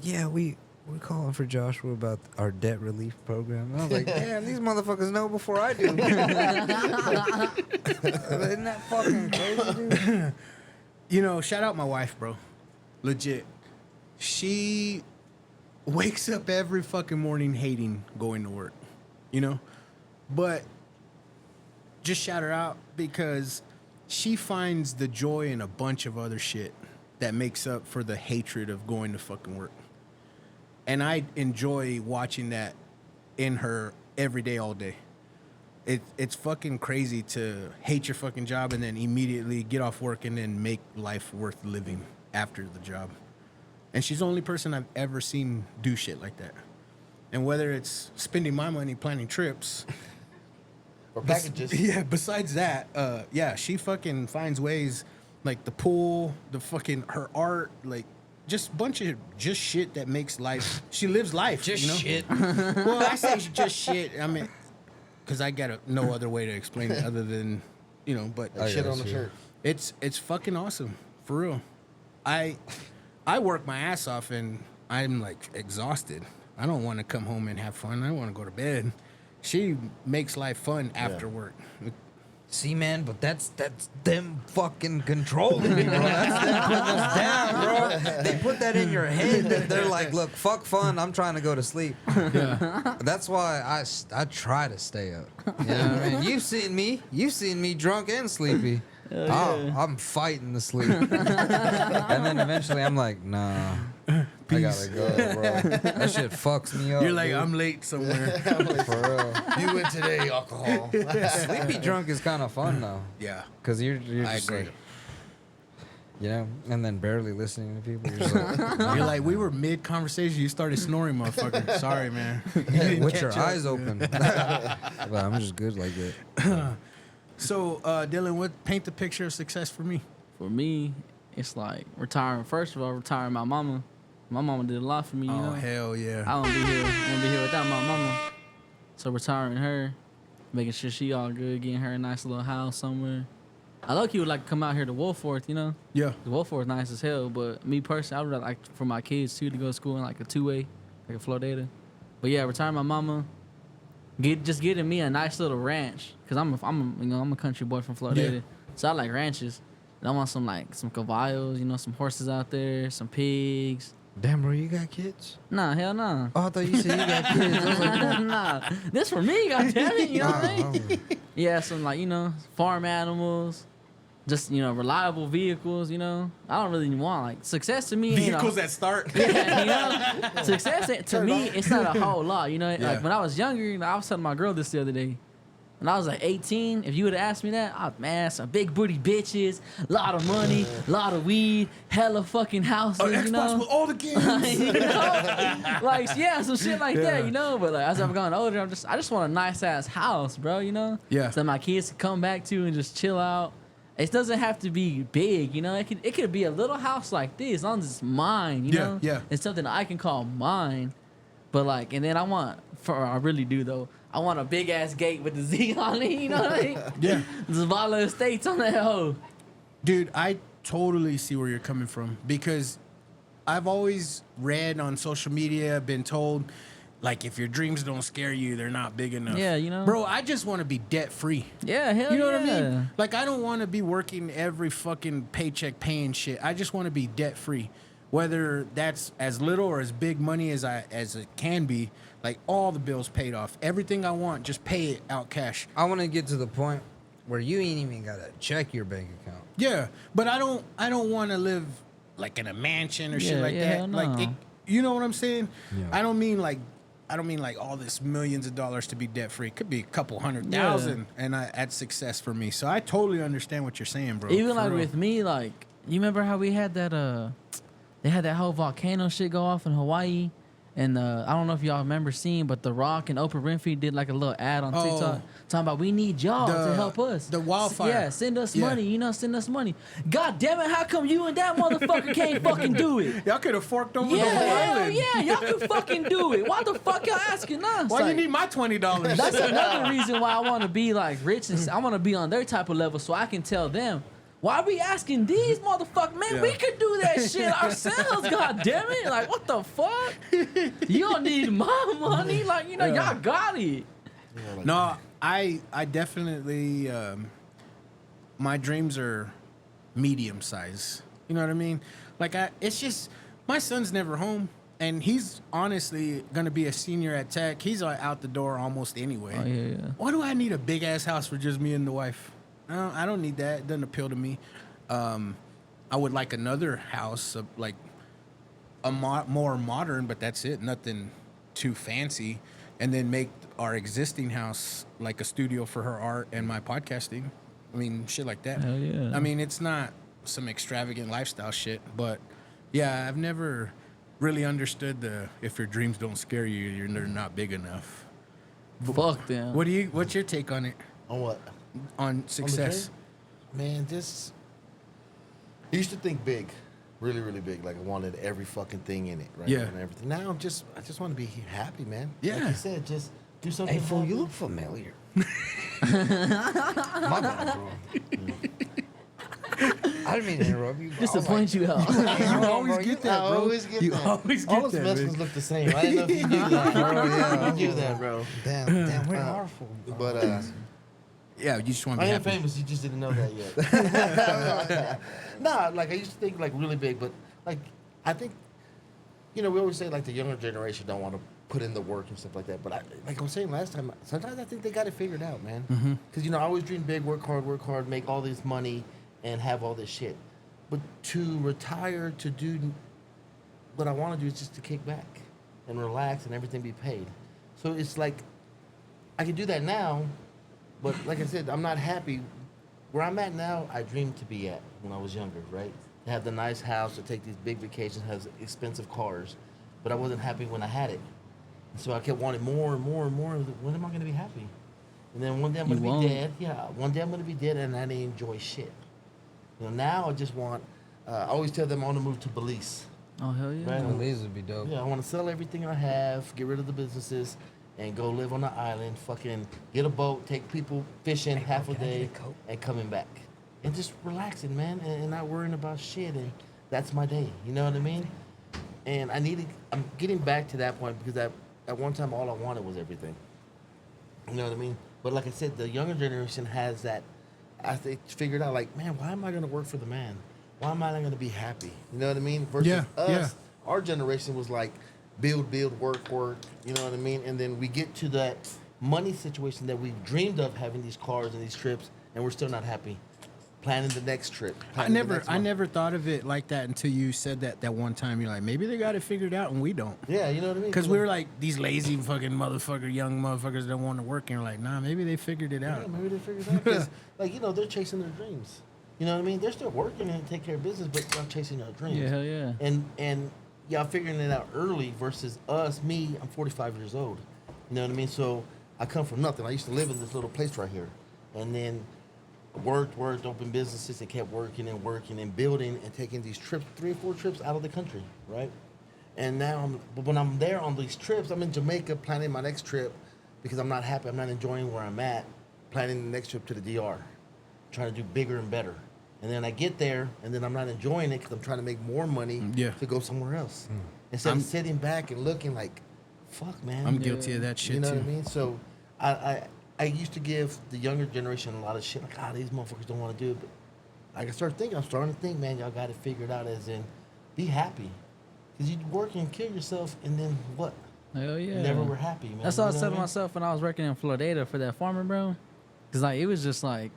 yeah, we're calling for Joshua about our debt relief program. And I was like, damn, these motherfuckers know before I do. Isn't that fucking crazy, dude? You know, shout out my wife, bro. Legit. She wakes up every fucking morning hating going to work, you know? But just shout her out because she finds the joy in a bunch of other shit that makes up for the hatred of going to fucking work. And I enjoy watching that in her every day, all day. It's fucking crazy to hate your fucking job and then immediately get off work and then make life worth living after the job. And she's the only person I've ever seen do shit like that. And whether it's spending my money planning trips, Or packages. yeah, besides that, yeah, she fucking finds ways, like the pool, her art, like just a bunch of just shit that makes life. She lives life. Just you know? shit. Well, I say just shit. I mean, because I got no other way to explain it other than, you know. But Like shit got on the you. shirt. it's fucking awesome for real. I work my ass off and I'm like exhausted. I don't want to come home and have fun. I want to go to bed. She makes life fun after work. See, man, but that's them fucking controlling me, bro. That's them putting us down, bro. They put that in your head that they're like, look, fuck fun. I'm trying to go to sleep. Yeah. That's why I try to stay up. You know what I mean? You've seen me drunk and sleepy. I'm fighting to sleep. And then eventually I'm like, nah. I gotta go, bro. That shit fucks me up. You're like, dude. I'm late somewhere. For real. You win today, alcohol. Sleepy drunk is kind of fun though, Yeah. because you're I just agree. like, you know, and then barely listening to people. You're just like, You're like, we were mid conversation. You started snoring, motherfucker. Sorry, man. You didn't with catch your up. eyes open. But I'm just good like that. So, Dylan, paint the picture of success for me? For me, it's like retiring. First of all, retiring my mama. My mama did a lot for me, you know. Hell yeah. I won't be here without my mama. So retiring her, making sure she all good, getting her a nice little house somewhere. I low-key would like to come out here to Wolfforth, you know. Yeah. The Wolfforth nice as hell, but me personally, I would like for my kids too to go to school in like a two-way, like a Florida. But yeah, retiring my mama, getting me a nice little ranch, cause I'm a country boy from Florida, Yeah. so I like ranches. And I want some caballos, you know, some horses out there, some pigs. Damn, bro, you got kids? Nah, hell nah. Oh, I thought you said you got kids. I was like, Nah, this for me, goddammit, you know what I mean? oh. Yeah, some farm animals, just reliable vehicles. I don't really want success to me. Vehicles that start. Yeah, success to me, it's not a whole lot. Yeah. Like when I was younger, I was telling my girl this the other day. When I was like 18, if you would have asked me that, some big booty bitches, lot of money, lot of weed, hella fucking houses, Xbox with all the games. Some shit like that, But as I've gone older, I just want a nice ass house, bro, Yeah. So my kids can come back to and just chill out. It doesn't have to be big, It could be a little house like this, as long as it's mine, Yeah, yeah. It's something I can call mine. But and then I really do though. I want a big ass gate with the Z on it, you know what I mean? Yeah. Zavala Estates on that hoe. Dude, I totally see where you're coming from because I've always read on social media, been told, if your dreams don't scare you, they're not big enough. Yeah, Bro, I just want to be debt free. Yeah, hell yeah. You know what I mean? I don't want to be working every fucking paycheck paying shit. I just want to be debt free. Whether that's as little or as big money as it can be, all the bills paid off. Everything I want, just pay it out cash. I want to get to the point where you ain't even got to check your bank account. Yeah, but I don't want to live in a mansion or shit like that. hell no. You know what I'm saying? Yeah. I don't mean all this millions of dollars to be debt free. It could be a couple $100,000 and that's success for me. So I totally understand what you're saying, bro. Even For real. with me, you remember how we had that they had that whole volcano shit go off in Hawaii? And I don't know if y'all remember seeing, but The Rock and Oprah Winfrey did a little ad on TikTok talking about we need y'all to help us. The wildfire. Yeah, send us money, send us money. God damn it, how come you and that motherfucker can't fucking do it? Y'all could have forked over Yeah, the whole hell island. yeah, y'all can fucking do it. Why the fuck y'all asking us? Why you need my $20? That's another reason why I want to be rich and I want to be on their type of level so I can tell them. Why are we asking these motherfuckers? Man, we could do that shit ourselves, god damn it. What the fuck? You don't need my money. Y'all got it. No, I definitely my dreams are medium size. You know what I mean? It's just my son's never home and he's honestly going to be a senior at Tech. He's out the door almost anyway. Oh, yeah. Why do I need a big ass house for just me and the wife? I don't need that. It doesn't appeal to me. I would like another house, more modern, but that's it. Nothing too fancy. And then make our existing house like a studio for her art and my podcasting. I mean, shit like that. Hell yeah. I mean, it's not some extravagant lifestyle shit, but yeah, I've never really understood if your dreams don't scare you, they're not big enough. Fuck them. What's your take on it? On what? On success? Man, I used to think big, really, really big. I wanted every fucking thing in it, right? Yeah. And everything. Now I just want to be happy, man. Yeah. Like you said, just do something. Hey, fool, happy. you look familiar. My bad, bro. I I didn't mean to interrupt you. Just to point you out. You always get that, I bro. always get You that. always All get those that, Mexicans man. look the same. I didn't know if you knew that, bro. Yeah. You knew that, bro. Damn, we're powerful. But Yeah, you just want to I be am happy. famous. You just didn't know that yet. Nah, like I used to think like really big, but like I think, we always say like the younger generation don't want to put in the work and stuff like that. But like I was saying last time, sometimes I think they got it figured out, man. Because I always dream big, work hard, make all this money, and have all this shit. But to retire to do what I want to do is just to kick back and relax and everything be paid. So it's like I can do that now. But like I said, I'm not happy. Where I'm at now, I dreamed to be at when I was younger, right? To have the nice house, to take these big vacations, have expensive cars. But I wasn't happy when I had it. So I kept wanting more and more and more. When am I going to be happy? And then one day I'm going to be dead. Yeah, one day I'm going to be dead and I didn't enjoy shit. Now I just want, I always tell them I want to move to Belize. Oh, hell yeah. Right? Belize would be dope. Yeah, I want to sell everything I have, get rid of the businesses, and go live on the island, fucking get a boat, take people fishing half a day, and coming back. And just relaxing, man, and not worrying about shit. And that's my day, you know what I mean? And I'm getting back to that point because at one time all I wanted was everything. You know what I mean? But like I said, the younger generation has that, I think, figured out like, man, why am I going to work for the man? Why am I not going to be happy? You know what I mean? Versus us, our generation was like, build, work, you know what I mean? And then we get to that money situation that we dreamed of having these cars and these trips, and we're still not happy. Planning the next trip. I never thought of it like that until you said that one time. You're like, maybe they got it figured out and we don't. Yeah, you know what I mean? Because we were like these lazy fucking young motherfuckers that want to work, and you're like, nah, maybe they figured it out. Yeah, maybe they figured it out. 'Cause, like, they're chasing their dreams. You know what I mean? They're still working and take care of business, but they're chasing their dreams. Yeah, hell yeah. And y'all figuring it out early versus us. Me, I'm 45 years old. You know what I mean? So I come from nothing. I used to live in this little place right here. And then worked, opened businesses, and kept working and building and taking these trips, 3 or 4 trips out of the country, right? And now, when I'm there on these trips, I'm in Jamaica planning my next trip because I'm not happy. I'm not enjoying where I'm at, planning the next trip to the DR, trying to do bigger and better. And then I get there, and then I'm not enjoying it because I'm trying to make more money to go somewhere else. Instead of sitting back and looking like, fuck, man. I'm guilty of that shit, You know too. what I mean? So I used to give the younger generation a lot of shit, like, these motherfuckers don't want to do it. But I'm starting to think, man, y'all got it figured out as in, be happy. Because you work and kill yourself, and then what? Hell yeah. You never were happy, man. That's what I You know said to what I mean? myself when I was working in Florida for that farmer, bro. Because, like, it was just like,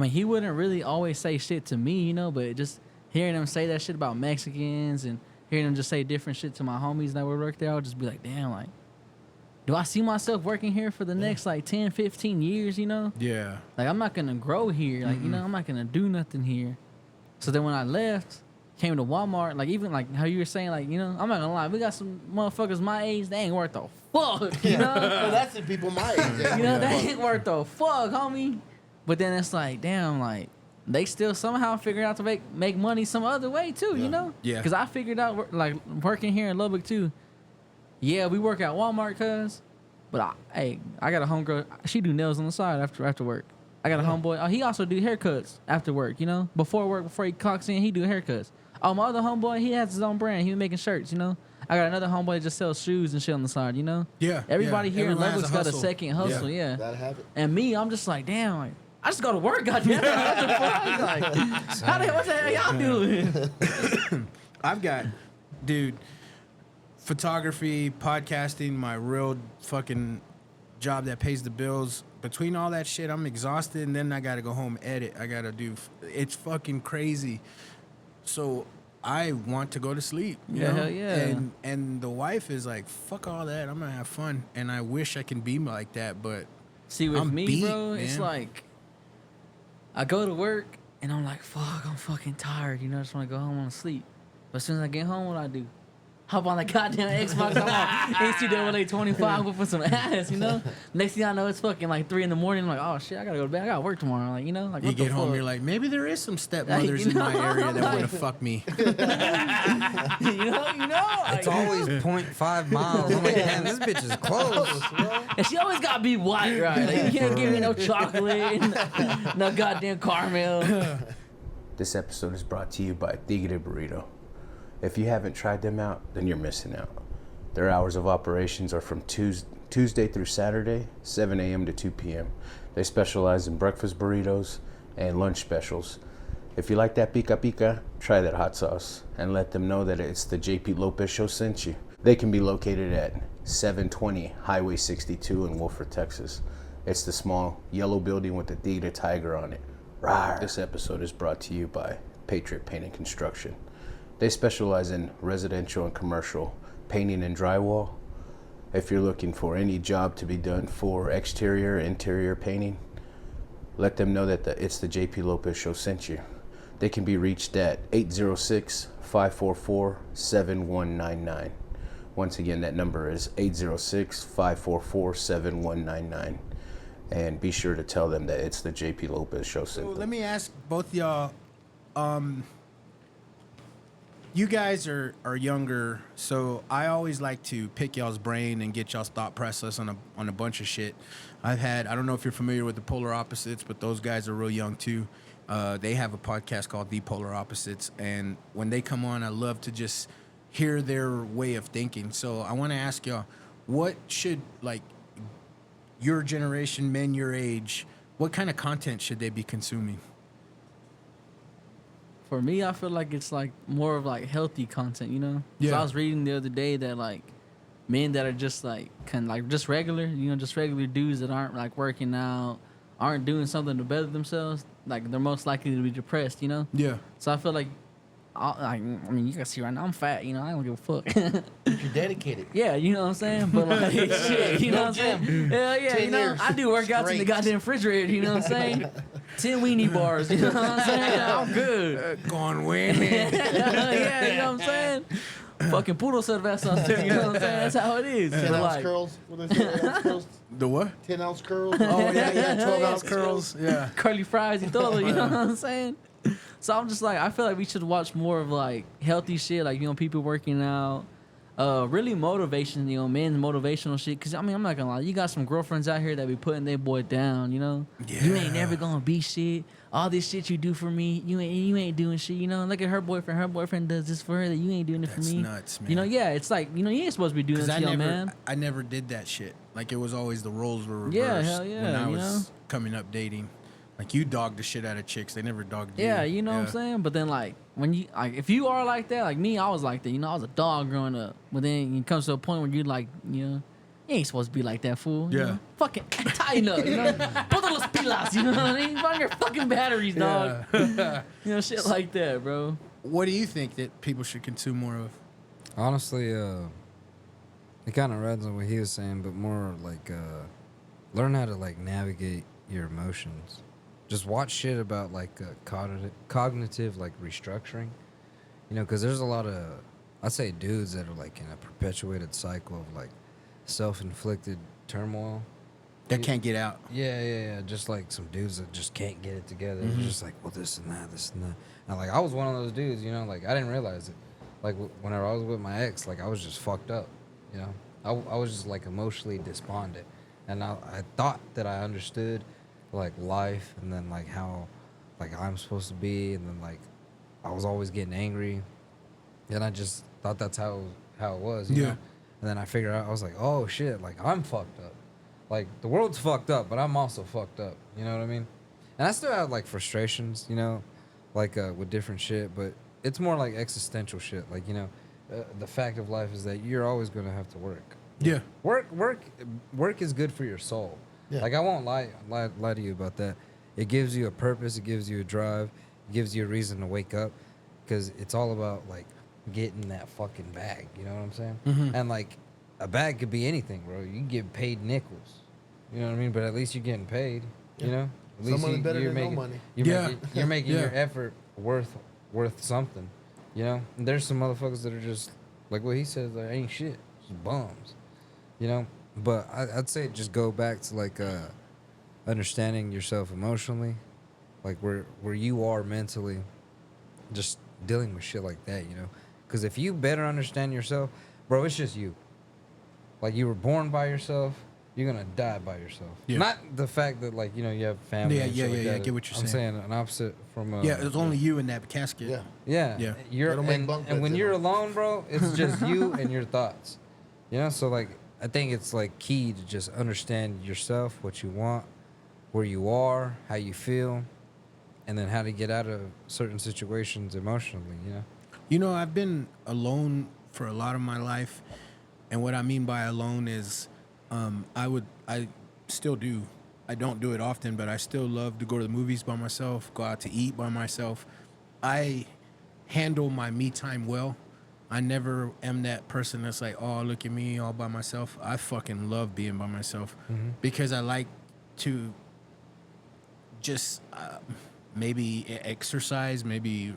he wouldn't really always say shit to me, but just hearing him say that shit about Mexicans and hearing him just say different shit to my homies that would work there, I would just be like, damn, like, do I see myself working here for the next, 10, 15 years, Yeah. Like, I'm not going to grow here. Like, I'm not going to do nothing here. So then when I left, came to Walmart, like, even, like, how you were saying, like, I'm not going to lie, we got some motherfuckers my age, they ain't worth a fuck, you know? Well, that's the people my age. They ain't worth a fuck, homie. But then it's like, damn, like, they still somehow figured out to make money some other way, too, you know? Yeah. Because I figured out, like, working here in Lubbock, too. Yeah, we work at Walmart, cuz. But, I got a homegirl. She do nails on the side after work. I got a homeboy. Oh, he also do haircuts after work, Before work, before he clocks in, he do haircuts. Oh, my other homeboy, he has his own brand. He was making shirts, I got another homeboy that just sells shoes and shit on the side, Yeah. Everybody here Everyone in has Lubbock's got a hustle. second hustle, yeah. Gotta have it. And me, I'm just like, damn, like, I just go to work, goddamn. What the fuck? Like, what the hell y'all doing? I've got, dude, photography, podcasting, my real fucking job that pays the bills. Between all that shit, I'm exhausted, and then I gotta go home, edit. I gotta do. It's fucking crazy. So I want to go to sleep. You Yeah, know? hell yeah. And the wife is like, fuck all that. I'm gonna have fun, and I wish I can be like that, but See, with I'm me, beat, bro, it's man. like, I go to work, and I'm like, fuck, I'm fucking tired, I just want to go home and sleep. But as soon as I get home, what I do? Hop on the goddamn Xbox, I'm on NCAA 25 with some ass, Next thing I know, it's fucking like 3 in the morning. I'm like, oh shit, I gotta go to bed. I gotta work tomorrow. Like, like you what the get home, fuck? you're like, maybe there is some stepmothers You in my know, area that like- would have fucked me. Like, It's always 0.5 miles. I'm like, damn, this bitch is close. and she always gotta be white, right? Like, you can't give me no chocolate, no goddamn caramel. This episode is brought to you by Tigre Burrito. If you haven't tried them out, then you're missing out. Their hours of operations are from Tuesday through Saturday, 7 a.m. to 2 p.m. They specialize in breakfast burritos and lunch specials. If you like that pica pica, try that hot sauce and let them know that it's the JP Lopez Show sent you. They can be located at 720 Highway 62 in Wolford, Texas. It's the small yellow building with the Tigre tiger on it. Rawr. This episode is brought to you by Patriot Paint and Construction. They specialize in residential and commercial painting and drywall. If you're looking for any job to be done for exterior, interior painting, let them know that it's the JP Lopez Show sent you. They can be reached at 806-544-7199. Once again, that number is 806-544-7199. And be sure to tell them that it's the JP Lopez Show sent So them. let me ask both y'all. You guys are younger, so I always like to pick y'all's brain and get y'all's thought process on a bunch of shit. I don't know if you're familiar with the Polar Opposites, but those guys are real young too. They have a podcast called The Polar Opposites, and when they come on, I love to just hear their way of thinking. So I want to ask y'all, what should, like, your generation, men your age, what kind of content should they be consuming? For me, I feel like it's like more of like healthy content, you know? 'Cause Yeah. I was reading the other day that like men that are just like kind of like just regular, you know, just regular dudes that aren't like working out, aren't doing something to better themselves, like they're most likely to be depressed, you know? Yeah. So I feel like, I mean, you can see right now I'm fat, you know, I don't give a fuck. You're dedicated. Yeah, you know what I'm saying? But like, shit, you know what I'm saying? Hell yeah, 10 you know, years I do workouts in the straight. goddamn refrigerator, you know what I'm saying? 10 weenie bars, you know what I'm saying? I'm good. Going winning. Yeah, you know what I'm saying? Fucking puro cervezas, too, you know what I'm saying? That's how it is. 10 But ounce like, curls. What they say? 8 ounce curls? The what? 10 ounce curls? Oh, yeah, 12 ounce Yeah. curls. Yeah. curly fries y todo, you know what I'm saying? So I'm just like, I feel like we should watch more of like healthy shit, like, you know, people working out, really motivation, you know, men's motivational shit. Cause I mean, I'm not gonna lie, you got some girlfriends out here that be putting their boy down, you know? You ain't never gonna be shit. All this shit you do for me, you ain't doing shit, you know? Look at her boyfriend. Her boyfriend does this for her that you ain't doing it for That's me. nuts, man. You know, yeah, it's like, you know, you ain't supposed to be doing Because that to your man. I never did that shit. Like, it was always the roles were reversed Yeah, hell yeah, when I you was know? coming up dating. Like, you dogged the shit out of chicks. They never dogged you. Yeah, you know what I'm saying? But then, like, when you, like, if you are like that, like me, I was like that. You know, I was a dog growing up. But then it comes to a point where you like, you know, you ain't supposed to be like that, fool. You Yeah. know? Fucking tighten up, you know? Ponte los pilas, you know what I mean? Find your fucking batteries, dog. Yeah. You know, shit like that, bro. What do you think that people should consume more of? Honestly, it kind of rides on what he was saying, but more like learn how to like navigate your emotions. Just watch shit about like cognitive like restructuring, you know, because there's a lot of, I'd say, dudes that are like in a perpetuated cycle of like self-inflicted turmoil. That can't get out. Yeah. Just like some dudes that just can't get it together. They're just like, well, this and that. And like, I was one of those dudes, you know, like I didn't realize it. Like whenever I was with my ex, like I was just fucked up, you know. I was just like emotionally despondent. And I thought that I understood like life and then like how like I'm supposed to be. And then like I was always getting angry. And I just thought that's how it was, you know. And then I figured out, I was like, oh shit, like I'm fucked up. Like the world's fucked up, but I'm also fucked up. You know what I mean? And I still have like frustrations, you know, like with different shit, but it's more like existential shit. Like, you know, the fact of life is that you're always going to have to work. Yeah. Work is good for your soul. Yeah. Like I won't lie to you about that. It gives you a purpose. It gives you a drive. It gives you a reason to wake up, because it's all about like getting that fucking bag. You know what I'm saying? Mm-hmm. And like a bag could be anything, bro. You can get paid nickels. You know what I mean? But at least you're getting paid. You know? At least Some money better you're than making, no money. You're making Yeah. your effort worth something. You know? And there's some motherfuckers that are just like what he says, like ain't shit, just bums. You know? But I'd say just go back to like understanding yourself emotionally, like where you are mentally, just dealing with shit like that, you know? Because if you better understand yourself, bro, it's just you. Like you were born by yourself, you're gonna die by yourself. Yeah. Not the fact that like you have family. Yeah, and yeah, shit like yeah, that. I get what you're I'm saying. saying an opposite from. Yeah, it's only you in that casket. Yeah. Yeah. Yeah. You're That'll make and, bunk and when beds, you're you know. alone, bro, it's just you and your thoughts. So like I think it's like key to just understand yourself, what you want, where you are, how you feel, and then how to get out of certain situations emotionally, I've been alone for a lot of my life, and what I mean by alone is, I still do. I don't do it often, but I still love to go to the movies by myself, go out to eat by myself. I handle my me time well. I never am that person that's like, oh, look at me all by myself. I fucking love being by myself because I like to just maybe exercise, maybe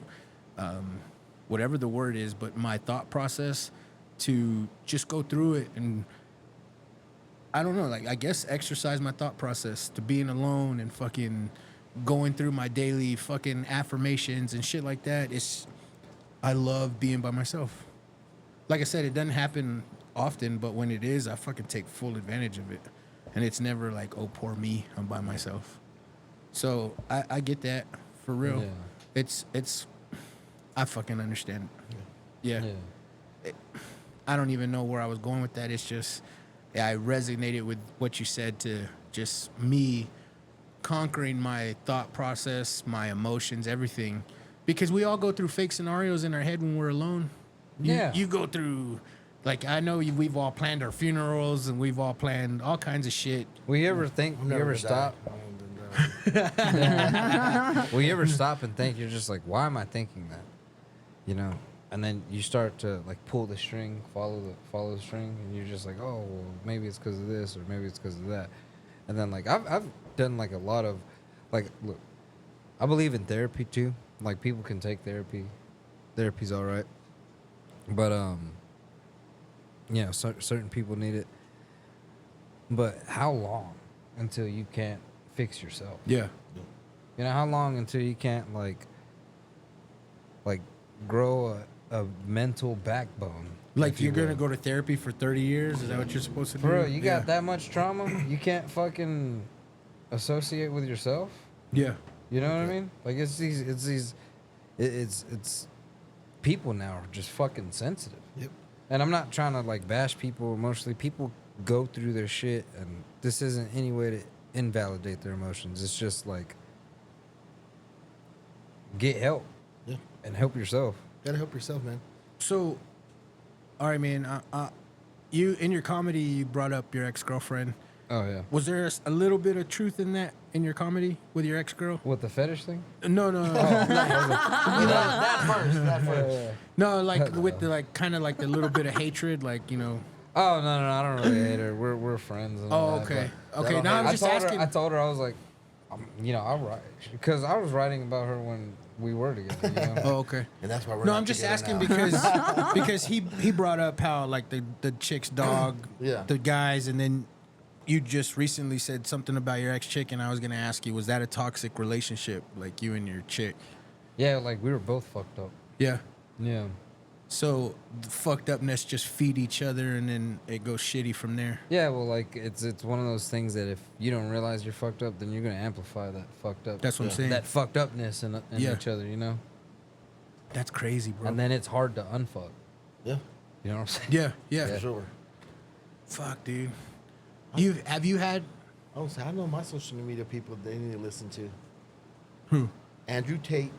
whatever the word is, but my thought process to just go through it and I don't know, like I guess exercise my thought process to being alone and fucking going through my daily fucking affirmations and shit like that. I love being by myself. Like I said, it doesn't happen often, but when it is, I fucking take full advantage of it. And it's never like, oh, poor me, I'm by myself. So I get that for real. Yeah. It's I fucking understand it. Yeah. I don't even know where I was going with that. It's just I resonated with what you said to just me conquering my thought process, my emotions, everything. Because we all go through fake scenarios in our head when we're alone. You go through, like, I know we've all planned our funerals and we've all planned all kinds of shit. Will you ever stop? Will you ever stop and think, you're just like, why am I thinking that? And then you start to like pull the string, follow the string, and you're just like, oh, well, maybe it's because of this or maybe it's because of that. And then like I've done like a lot of, like, look, I believe in therapy too. Like people can take therapy. Therapy's all right. But certain people need it. But how long until you can't fix yourself? Yeah. How long until you can't like grow a mental backbone? Like if you're you going to will? go to therapy for 30 years? Is that what you're supposed to do? Bro, you got that much trauma? You can't fucking associate with yourself? Yeah. You know what I mean? Like it's people now are just fucking sensitive. Yep. And I'm not trying to like bash people emotionally. People go through their shit, and this isn't any way to invalidate their emotions. It's just like get help. Yeah. And help yourself. Gotta help yourself, man. So, all right, man. You in your comedy, you brought up your ex-girlfriend. Oh yeah. Was there a little bit of truth in that in your comedy with your ex-girl? What, the fetish thing? No. That first. No, like with the like kind of like the little bit of hatred, like Oh no, I don't really hate her. We're friends. And all that, okay. but Okay, now I'm just asking. I told her I was like, I'll write because I was writing about her when we were together. Oh, okay. And that's why we're No, not I'm just together asking now. because he brought up how like the chick's dog, Yeah. the guys, and then you just recently said something about your ex-chick, and I was gonna ask you, was that a toxic relationship, like you and your chick? Yeah, like we were both fucked up. Yeah. Yeah. So the fucked upness just feed each other, and then it goes shitty from there. Yeah, well, like it's one of those things that if you don't realize you're fucked up, then you're gonna amplify that fucked up. That's what I'm saying. That fucked upness in Yeah. each other, That's crazy, bro. And then it's hard to unfuck. Yeah, You know what I'm saying? yeah. for sure. Fuck, dude. Have you had? I know my social media people they need to listen to. Who? Andrew Tate.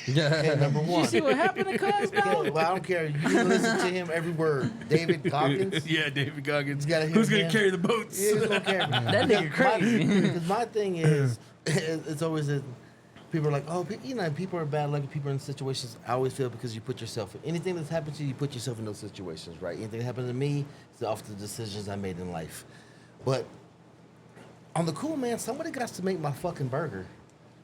Yeah. Okay, number one. You see what happened to Cuz now? Okay, well, I don't care. You need to listen to him every word. David Goggins. Yeah, David Goggins. You gotta hear Who's gonna him. carry the boats? Yeah, who's gonna carry me? That nigga crazy. Because my thing is, it's always that people are like, oh, people are bad luck. People are in situations. I always feel because you put yourself in anything that's happened to you, you put yourself in those situations, right? Anything that happened to me is off the decisions I made in life. But on the cool, man, somebody got to make my fucking burger,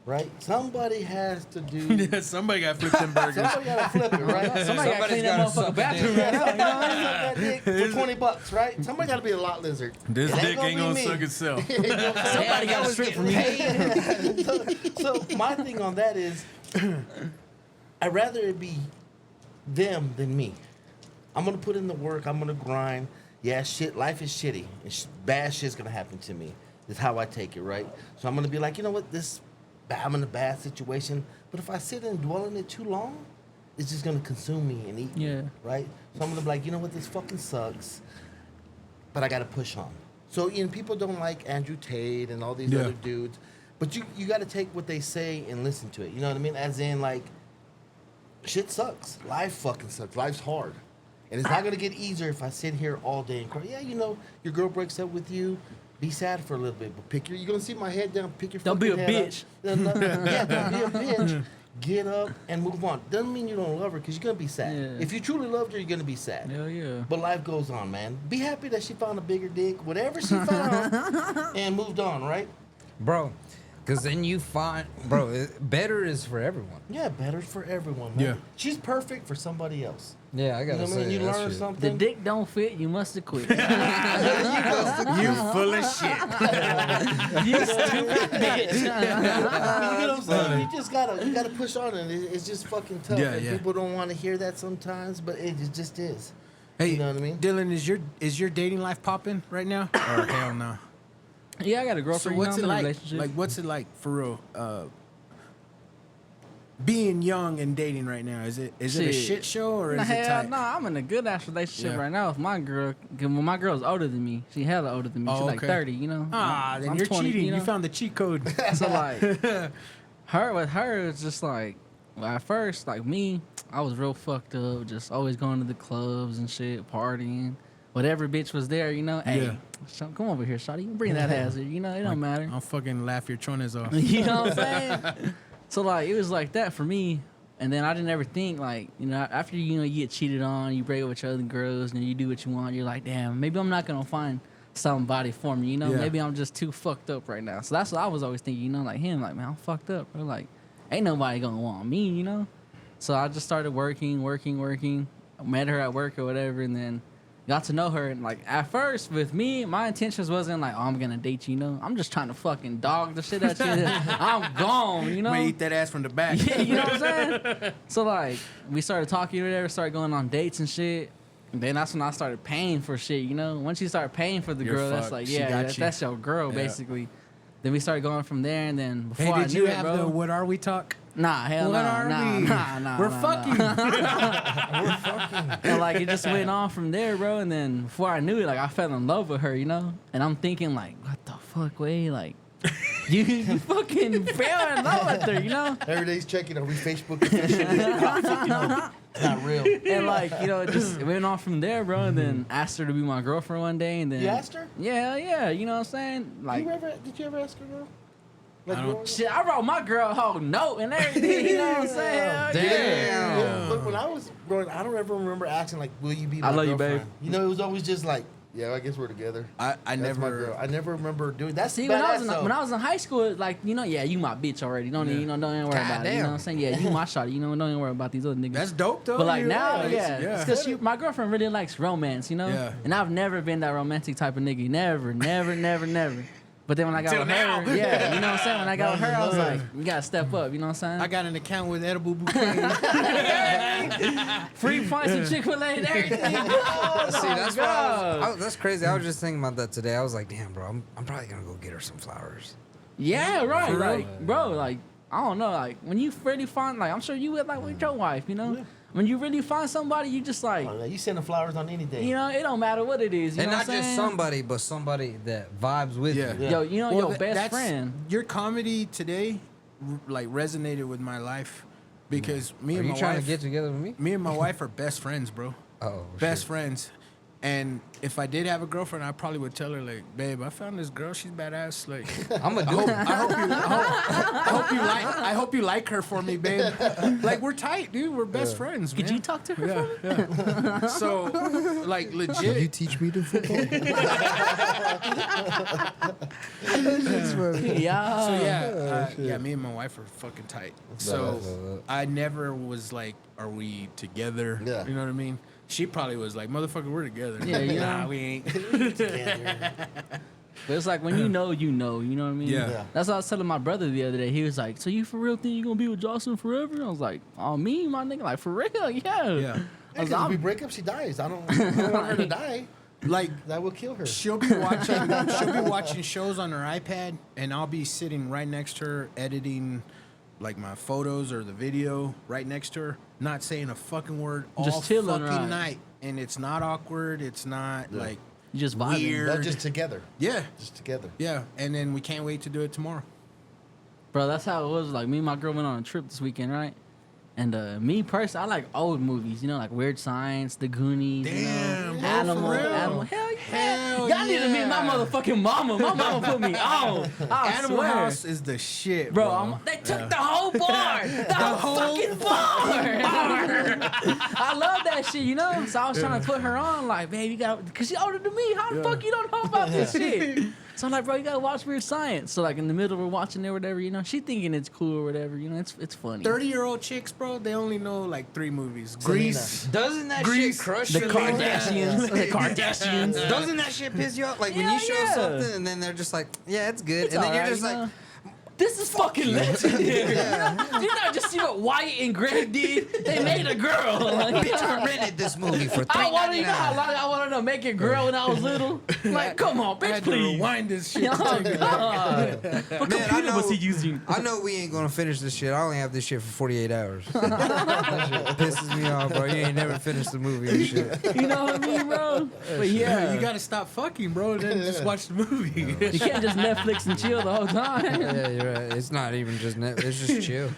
right? Somebody has to do. Yeah, somebody got flipped them burgers. Somebody got to flip it, right? Somebody got to clean that motherfucking bathroom right now. That dick for $20, right? Somebody got to be a lot lizard. This It dick ain't gonna be me. suck itself. You know what I'm saying? Somebody got to strip from me. So my thing on that is, I'd rather it be them than me. I'm gonna put in the work. I'm gonna grind. yeah, shit, life is shitty. And bad shit's gonna happen to me. Is how I take it, right? So I'm gonna be like, you know what, I'm in a bad situation. But if I sit and dwell in it too long, it's just gonna consume me and eat me, right? So I'm gonna be like, you know what, this fucking sucks. But I gotta push on. So people don't like Andrew Tate and all these other dudes. But you gotta take what they say and listen to it. You know what I mean? As in, like, shit sucks. Life fucking sucks. Life's hard. And it's not gonna get easier if I sit here all day and cry. Yeah, your girl breaks up with you. Be sad for a little bit, but you're gonna see my head down, pick your Don't be a fucking head bitch. up. Yeah, don't be a bitch. Get up and move on. Doesn't mean you don't love her, because you're gonna be sad. Yeah. If you truly loved her, you're gonna be sad. Hell yeah. But life goes on, man. Be happy that she found a bigger dick, whatever she found, and moved on, right? Bro, because then you find, bro, better is for everyone. Yeah, better for everyone, man. Yeah. She's perfect for somebody else. Yeah, I gotta You know what I mean? You that learn shit. The something. dick don't fit, you must have quit. You full of shit. You stupid bitch. You know what I'm saying? You just gotta push on it. It's just fucking tough. Yeah, and yeah. people don't want to hear that sometimes, but it just is. Hey, You know what I mean? Dylan, is your dating life popping right now? Or hell no? Yeah, I got a So girlfriend. what's I'm it in a like? relationship. Like, what's it like for real? Being young and dating right now, is it a Shit. shit show or is it hell tight? no, I'm in a good ass relationship Yeah. right now with my girl. 'Cause when my girl's older than me, she hella older than me. Oh, She's like okay. 30, you know. Ah, then I'm you're 20, cheating. You, know? found the cheat code. So like, her it's just like, well, at first, like me, I was real fucked up, just always going to the clubs and shit, partying. Whatever bitch was there, you know. Hey, Yeah. come over here, shawty. You can bring that ass here, you know. It don't matter. I'll fucking laugh your chones off. You know what I'm saying? So like, it was like that for me. And then I didn't ever think, like, after you get cheated on, you break up with your other girls, and you do what you want. You're like, damn, maybe I'm not gonna find somebody for me. Yeah. Maybe I'm just too fucked up right now. So that's what I was always thinking. Like him, like, man, I'm fucked up. Bro. Like, ain't nobody gonna want me. So I just started working. I met her at work or whatever, and then got to know her. And like at first, with me, my intentions wasn't like, oh, I'm gonna date you. I'm just trying to fucking dog the shit out you. I'm gone. I'm gonna eat that ass from the back. Yeah, you know what I'm saying? So like we started talking or whatever, started going on dates and shit. And then that's when I started paying for shit, Once you start paying for the You're girl, that's fucked. like, She yeah, got that's, you. that's your girl, Yeah. basically. Then we started going from there, and then before Hey, I did knew you it, have bro, the what are we talk? nah, hell What no, are nah, we? nah, We're nah, fucking. And like it just went on from there, bro. And then before I knew it, like I fell in love with her, And I'm thinking like, what the fuck, Wade? Like, you fucking fell in love with her, Every day's checking. Are we Facebook? It's not real. And like, it just went on from there, bro. And then asked her to be my girlfriend one day, and then You asked her? Yeah, yeah. You know what I'm saying? Like, Did you ever ask her, girl? Like, I don't- growing up? shit, I wrote my girl a whole note and everything. You know what I'm saying? Hell Damn. yeah. Yeah, but when I was growing, I don't ever remember asking like, "Will you be my I love you, girlfriend?" babe. It was always just like, "Yeah, I guess we're together." I That's my never. girl. I never remember doing that. See, when I was in high school, it's like, yeah, you my bitch already. Don't even worry about it. You know Goddamn. what I'm saying? Yeah, you my shawty. Don't even worry about these other niggas. That's dope though. But like You're now, right. yeah, it's because my girlfriend really likes romance, Yeah. And I've never been that romantic type of nigga. Never. But then when I got with her, yeah, you know what I'm saying? When I got with her, I was like, you gotta step up, you know what I'm saying? I got an account with edible bouquet. Free points and Chick-fil-A and everything. Oh, See, that's what God. that's crazy. I was just thinking about that today. I was like, damn, bro, I'm probably gonna go get her some flowers. Yeah, right. For real? Like, bro, like, I don't know. Like, when you really find, like, I'm sure you would, like, with your wife, When you really find somebody, you just, like, You sending flowers on any day. it don't matter what it is. You And know not what I'm just saying? somebody, but somebody that vibes with Yeah. you. Yo, Well, your best that's- friend. Your comedy today, like, resonated with my life because me Are and you my trying wife, to get together with me? me and my wife are best friends, bro. Oh, Best shit. friends. And if I did have a girlfriend, I probably would tell her like, "Babe, I found this girl. She's badass. Like, I'm gonna I do hope, it. I hope you like her for me, babe. Like, we're tight, dude. We're best friends, man. Could you talk to her? Yeah. So, like, legit. teach me to football? Yeah. So yeah, me and my wife are fucking tight. So I never was like, "Are we together?" Yeah. You know what I mean? She probably was like, "Motherfucker, we're together." Yeah, you nah, know. we ain't. But it's like when you know what I mean? Yeah. Yeah. That's what I was telling my brother the other day. He was like, so you for real think you gonna be with Jocelyn forever? I was like, oh, me, my nigga, like, for real? Yeah. Yeah. I was If we like, break up, she dies. I don't want her to die. like That will kill her. she'll be watching shows on her iPad, and I'll be sitting right next to her editing like my photos or the video right next to her, not saying a fucking word all Just chilling, fucking right? night, and it's not awkward. It's not like You just vibing. weird. They're just together. Yeah, Just together. yeah, and then we can't wait to do it tomorrow. Bro, that's how it was. Like, me and my girl went on a trip this weekend, right? And me personally, I like old movies, you know, like Weird Science, The Goonies, Damn, you know, bro, Animal, for real? Animal. Hell yeah. Hell Y'all need to meet my yeah. motherfucking mama. My mama put me on. I Animal swear. House is the shit, Bro, bro. they took the whole bar. The whole fucking bar. I love that shit, you know? So I was trying to put her on, like, babe, you got, because she older than me. How the fuck you don't know about this shit? So I'm like, bro, you gotta watch Weird Science. So, like, in the middle of her watching it or whatever, you know, she thinking it's cool or whatever, you know, it's funny. 30-year-old chicks, bro, they only know like 3 movies. Grease. Doesn't that Grease. shit crush The you? Kardashians. The Kardashians. Doesn't that shit piss you off? Like when Yeah, you show yeah. something and then they're just like, yeah, it's good, It's and then you're alright, just you like, know? This is fucking legendary. You know, just see what Wyatt and Greg did. They made a girl. Like, bitch, I rented this movie for I wanted, you know $3.99. how long I wanted to make a girl when I was little. Like, come on, I bitch, had to please. rewind this shit. Oh God! What Man, I computer know- was he using? I know we ain't gonna finish this shit. I only have this shit for 48 hours. That shit pisses me off, bro. You ain't never finished the movie and shit. You know what I mean, bro? But yeah, You gotta stop fucking, bro, and then just watch the movie. you can't just Netflix and chill the whole time. Yeah, you're right. It's not even just it's just chill.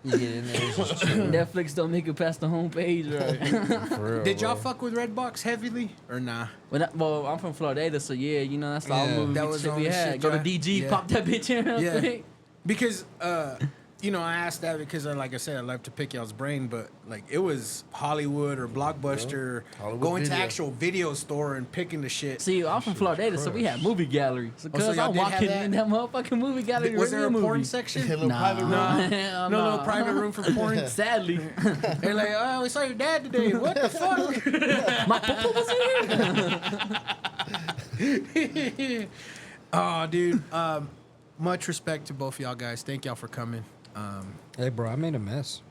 You get in there, it's just chill. Netflix don't make it past the homepage, right? For real, Did y'all bro. fuck with Redbox heavily or nah? Well, I'm from Florida, so yeah, you know that's the Yeah. all movie That was shit the we only had. shit Go to y'all- DG, yeah. pop that bitch in real Yeah. quick. Because you know, I asked that because, like I said, I love to pick y'all's brain, but like it was Hollywood or Blockbuster, Hollywood going to Video. actual video store and picking the shit. See, I'm from Florida, so we had movie galleries. Because so y'all I'm did have walking that? in that motherfucking movie gallery. Was there a renting porn movie. section? A little private room. Hell No no. little private room for porn. Sadly, They're like, oh, we saw your dad today. What the fuck? my papa was here. Oh, dude. Much respect to both of y'all guys. Thank y'all for coming. Hey, bro, I made a mess.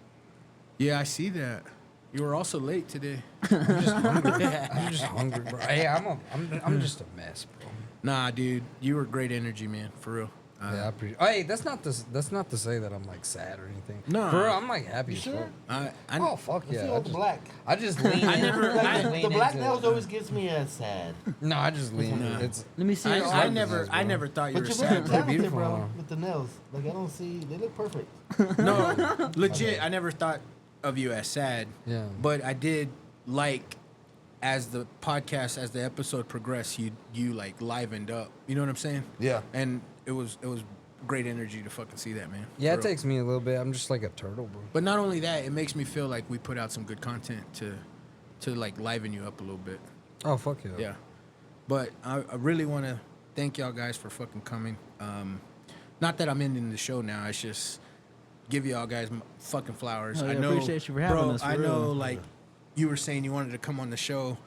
Yeah, I see that. You were also late today. I'm just hungry, bro. Hey, I'm just a mess, bro. Nah, dude. You were great energy, man. For real. Yeah, I appreciate. Hey, that's not to say that I'm like sad or anything. No. for real, I'm like happy. You as sure? fuck. I Oh fuck Let's see yeah! all the black. I just lean. I never- The black nails always gives me a sad. No, I just lean. No. It's Let me see. your I arm. never thought you But were you're very sad. talented, beautiful, bro, huh? with the nails. Like I don't see, they look perfect. No, legit. I never thought of you as sad. Yeah. But I did like, as the podcast, as the episode progressed, you like livened up. You know what I'm saying? Yeah. And it was great energy to fucking see that, man. yeah. For It real. takes me a little bit. I'm just like a turtle, bro. But not only that, it makes me feel like we put out some good content to like liven you up a little bit. Oh fuck yeah! Yeah. But I really want to thank y'all guys for fucking coming. Not that I'm ending the show now. It's just give y'all guys fucking flowers. Oh, yeah, I know, appreciate you for having bro, us, for I know, real. like you were saying, you wanted to come on the show.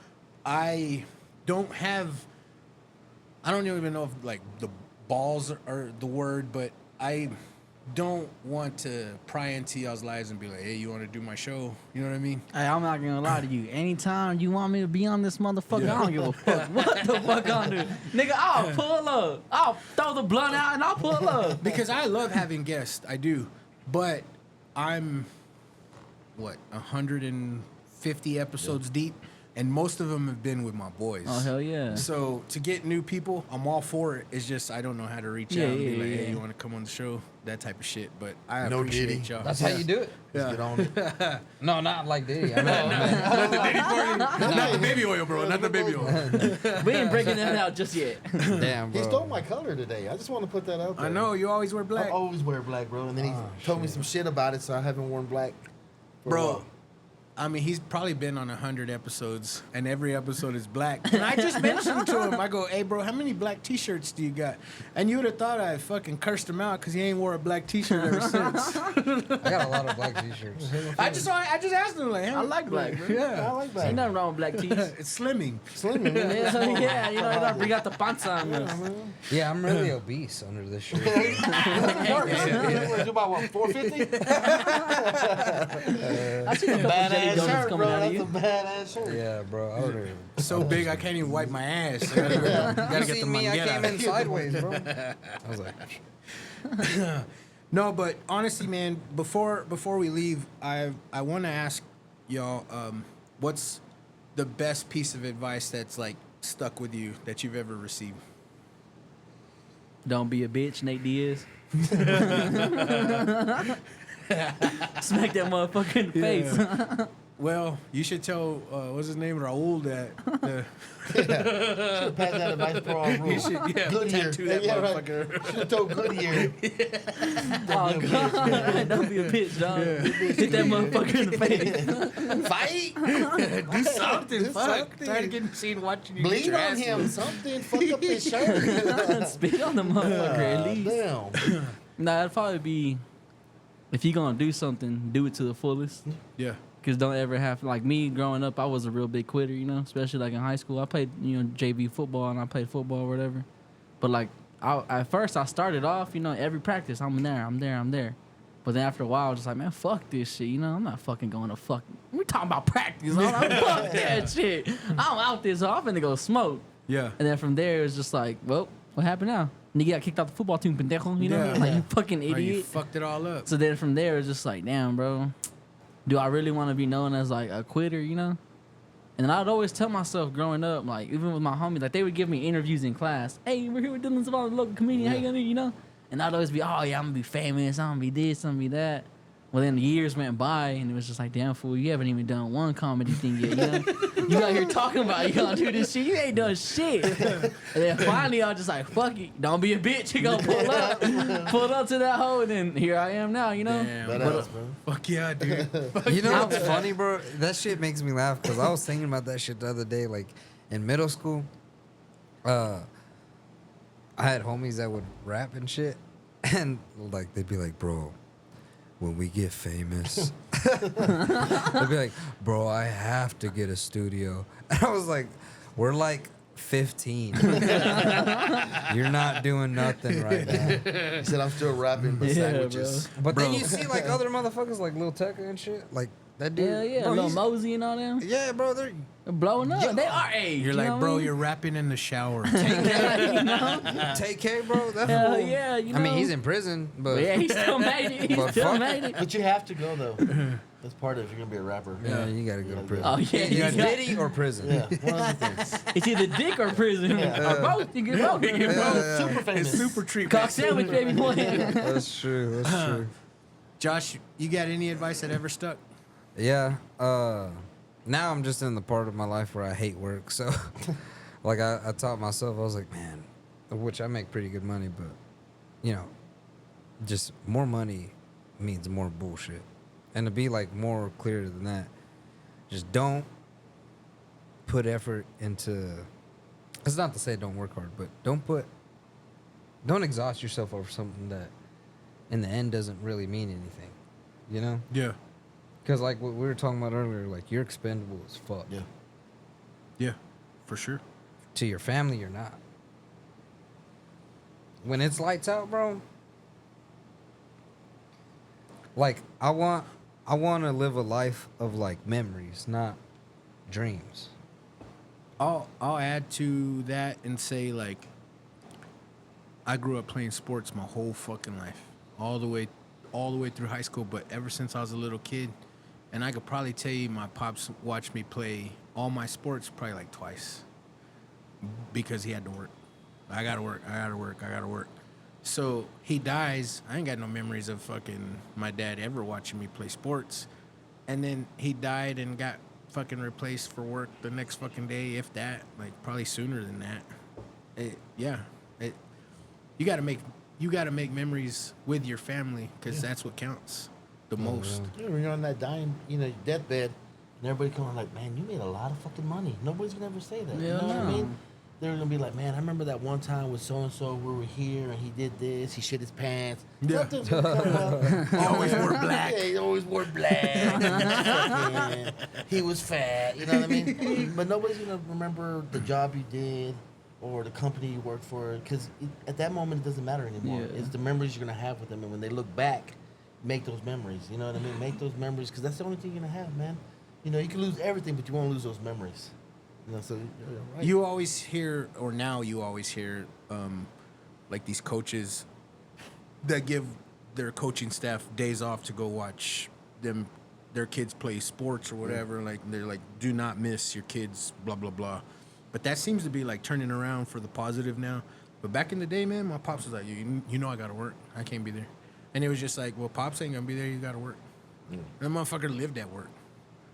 I don't even know if like the balls are the word, but I don't want to pry into y'all's lives and be like, hey, you want to do my show? You know what I mean? Hey, I'm not gonna lie to you. Anytime you want me to be on this motherfucker, I don't give a fuck what the fuck I'm doing. Nigga, I'll pull up. I'll throw the blunt out and I'll pull up. Because I love having guests, I do, but I'm 150 episodes deep, and most of them have been with my boys. Oh hell yeah. So to get new people, I'm all for it. It's just I don't know how to reach Yeah, out and be yeah, like, hey, yeah. you want to come on the show? That type of shit. But I No appreciate Diddy. y'all. That's how you do it. Let's get on it. No, not like Diddy. I mean, Not the Diddy party. Not the baby oil, bro. Not the baby oil. We ain't breaking that out just yet. damn, He bro. stole my color today. I just want to put that out there. I know you always wear I black, always wear black, bro. And then he told me some shit about it, so I haven't worn black. for a bro. while. I mean, he's probably been on 100 episodes, and every episode is black. And I just mentioned to him, I go, hey, bro, how many black T-shirts do you got? And you would have thought I fucking cursed him out because he ain't wore a black T-shirt ever since. I got a lot of black T-shirts. I just asked him, like, I like black, bro. I yeah. like Ain't that. nothing wrong with black tees. It's slimming. Slim, man. Yeah, you know, you gotta bring out the panza on us. Yeah, I'm really obese under this shirt. What, about what, 450? I seen a couple jelly badass gum that's shirt, coming bro. out of That's a you. badass shirt. Yeah, bro. I would So big I can't even wipe my ass. I gotta get the me, I manguera. came in sideways, bro. I was like, No, but honestly, man, before we leave, I want to ask y'all, what's the best piece of advice that's like stuck with you that you've ever received? Don't be a bitch, Nate Diaz. Smack that motherfucker in the face. Well, you should tell what's his name, Raul, that Should have passed that advice for all rules. Goodyear. tattoo that Yeah, right. motherfucker. Should have told Goodyear. Oh god, don't be a bitch, dog. Hit that motherfucker in the face. Fight. Do something, Do fuck. something. Tired of getting seen watching you get Bleed your on ass him. whooped. Something. Fuck up his shirt. Spit on the motherfucker at least. Damn. Nah, it'd probably be if you gonna do something, do it to the fullest. Yeah. Cause don't ever have like me growing up. I was a real big quitter, you know. Especially like in high school, I played JV football and I played football or whatever. But like at first, I started off, every practice I'm there. But then after a while, I was just like, man, fuck this shit. I'm not fucking going to fucking. We talking about practice. I'm like, fuck that shit. I'm out this. So I'm finna go smoke. Yeah. And then from there, it was just like, well, what happened now? Nigga got kicked out the football team, pendejo. Yeah. Like you fucking Oh, idiot. you fucked it all up. So then from there, it's just like, damn, bro. Do I really want to be known as like a quitter, And then I'd always tell myself growing up, like even with my homies, like they would give me interviews in class. Hey, we're here with Dylan Zavala, the local comedian. How you gonna, And I'd always be, oh yeah, I'm gonna be famous. I'm gonna be this, I'm gonna be that. Well, then the years went by, and it was just like, damn fool, you haven't even done one comedy thing yet. You out here talking about you gonna do this shit. You ain't done shit. And then finally, I was just like, fuck it, don't be a bitch. You gonna pull up to that hole, and then here I am now. Damn, Badass, man. fuck yeah, dude. you know what's funny, bro? That shit makes me laugh because I was thinking about that shit the other day. Like in middle school, I had homies that would rap and shit, and like they'd be like, bro, when we get famous, they'd be like, bro, I have to get a studio. And I was like, we're like 15. You're not doing nothing right now. He said, I'm still rapping, but sandwiches. But then you see like other motherfuckers like Lil Tecca and shit, like that dude. Hell yeah, bro, Lil he's- Mosey and all them. Yeah, bro, they're Blowing up. They are age. You're you like, know bro, what I mean? you're rapping in the shower. TK, bro. That Hell fool- yeah, I mean, he's in prison, but Yeah, he still made it. He But still fuck- made it. But you have to go, though. That's part of it if you're going to be a rapper. yeah, you gotta go to prison. Oh yeah, Yeah, you got- Diddy or prison. Yeah, one of the things. it's either dick or prison. Or both. You get both. You get both. Super famous. Super treatment. Cock sandwich, baby boy. That's true. That's true. Josh, you got any advice that ever stuck? Yeah. Now I'm just in the part of my life where I hate work. So, like, I taught myself, I was like, man, which I make pretty good money, but, just more money means more bullshit. And to be, like, more clear than that, just don't put effort into. It's not to say don't work hard, but don't exhaust yourself over something that in the end doesn't really mean anything, Yeah. Because, like what we were talking about earlier, like, you're expendable as fuck. Yeah. Yeah, for sure. To your family, you're not. When it's lights out, bro, like, I want to live a life of, like, memories, not dreams. I'll add to that and say, like, I grew up playing sports my whole fucking life, all the way through high school. But ever since I was a little kid, and I could probably tell you, my pops watched me play all my sports probably like twice, because he had to work. I gotta work. So he dies. I ain't got no memories of fucking my dad ever watching me play sports. And then he died and got fucking replaced for work the next fucking day, if that, like probably sooner than that. You gotta make memories with your family, because that's what counts the most. You know, when you're on that dying, deathbed, and everybody coming like, man, you made a lot of fucking money. Nobody's gonna ever say that. You know what I mean? They're gonna be like, man, I remember that one time with so and so, we were here and he did this, he shit his pants. Yeah. Nothing's gonna come up. He always wore black. Yeah, he always wore black. Fucking, he was fat. You know what I mean? But nobody's gonna remember the job you did or the company you worked for, because at that moment it doesn't matter anymore. Yeah. It's the memories you're gonna have with them, and when they look back, make those memories. You know what I mean? Make those memories, because that's the only thing you're gonna have, man. You know, you can lose everything, but you won't lose those memories. You know, so right. You always hear, or now you always hear, like these coaches that give their coaching staff days off to go watch their kids play sports or whatever. Like they're like, do not miss your kids, blah blah blah. But that seems to be like turning around for the positive now. But back in the day, man, my pops was like, you know, I gotta work. I can't be there. And it was just like, well, pops ain't gonna be there. You gotta work. And the motherfucker lived at work.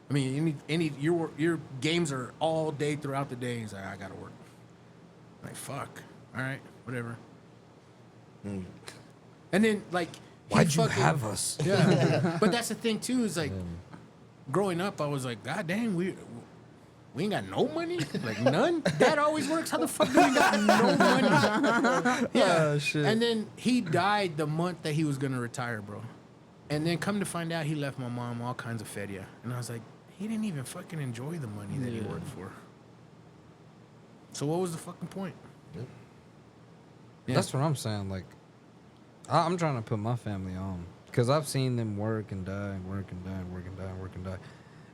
I mean, your games are all day throughout the day. He's like, I gotta work. I'm like, fuck. All right, whatever. And then like, Why'd you have us? Yeah. But that's the thing too. Is like, growing up, I was like, God damn, we ain't got no money, like none. Dad always works. How the fuck do we got no money? Yeah. shit. And then he died the month that he was gonna retire, bro. And then come to find out, he left my mom all kinds of feria. And I was like, he didn't even fucking enjoy the money that he worked for. So what was the fucking point? Yeah. That's what I'm saying. Like, I'm trying to put my family on because I've seen them work and die and work and die and work and die and work and die.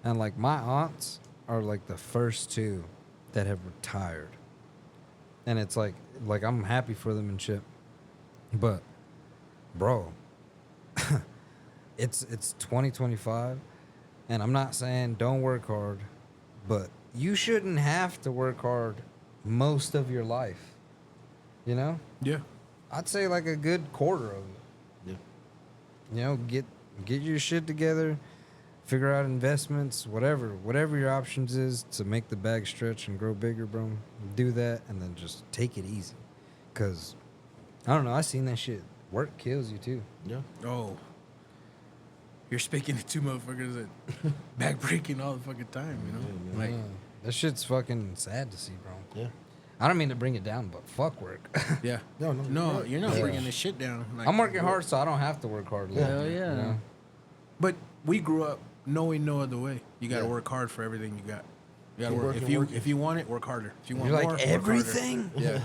And like my aunts are like the first two that have retired. And it's like I'm happy for them and shit. But bro, it's 2025 and I'm not saying don't work hard, but you shouldn't have to work hard most of your life. You know? Yeah. I'd say like a good quarter of it. Yeah. You know, get your shit together, figure out investments, whatever your options is to make the bag stretch and grow bigger, bro. Do that and then just take it easy. Cause I don't know, I seen that shit. Work kills you too. Yeah. Oh. You're speaking to two motherfuckers that back breaking all the fucking time, you know? Like, Yeah. That shit's fucking sad to see, bro. Yeah. I don't mean to bring it down, but fuck work. yeah. No, You're not bringing this shit down. Like, I'm working hard so I don't have to work hard. Hell yeah. You know? But we grew up knowing no other way. You got to Yeah. work hard for everything you got. You got to Keep work. working. If you want it, work harder. If you want You're more, like work harder. everything? Yeah.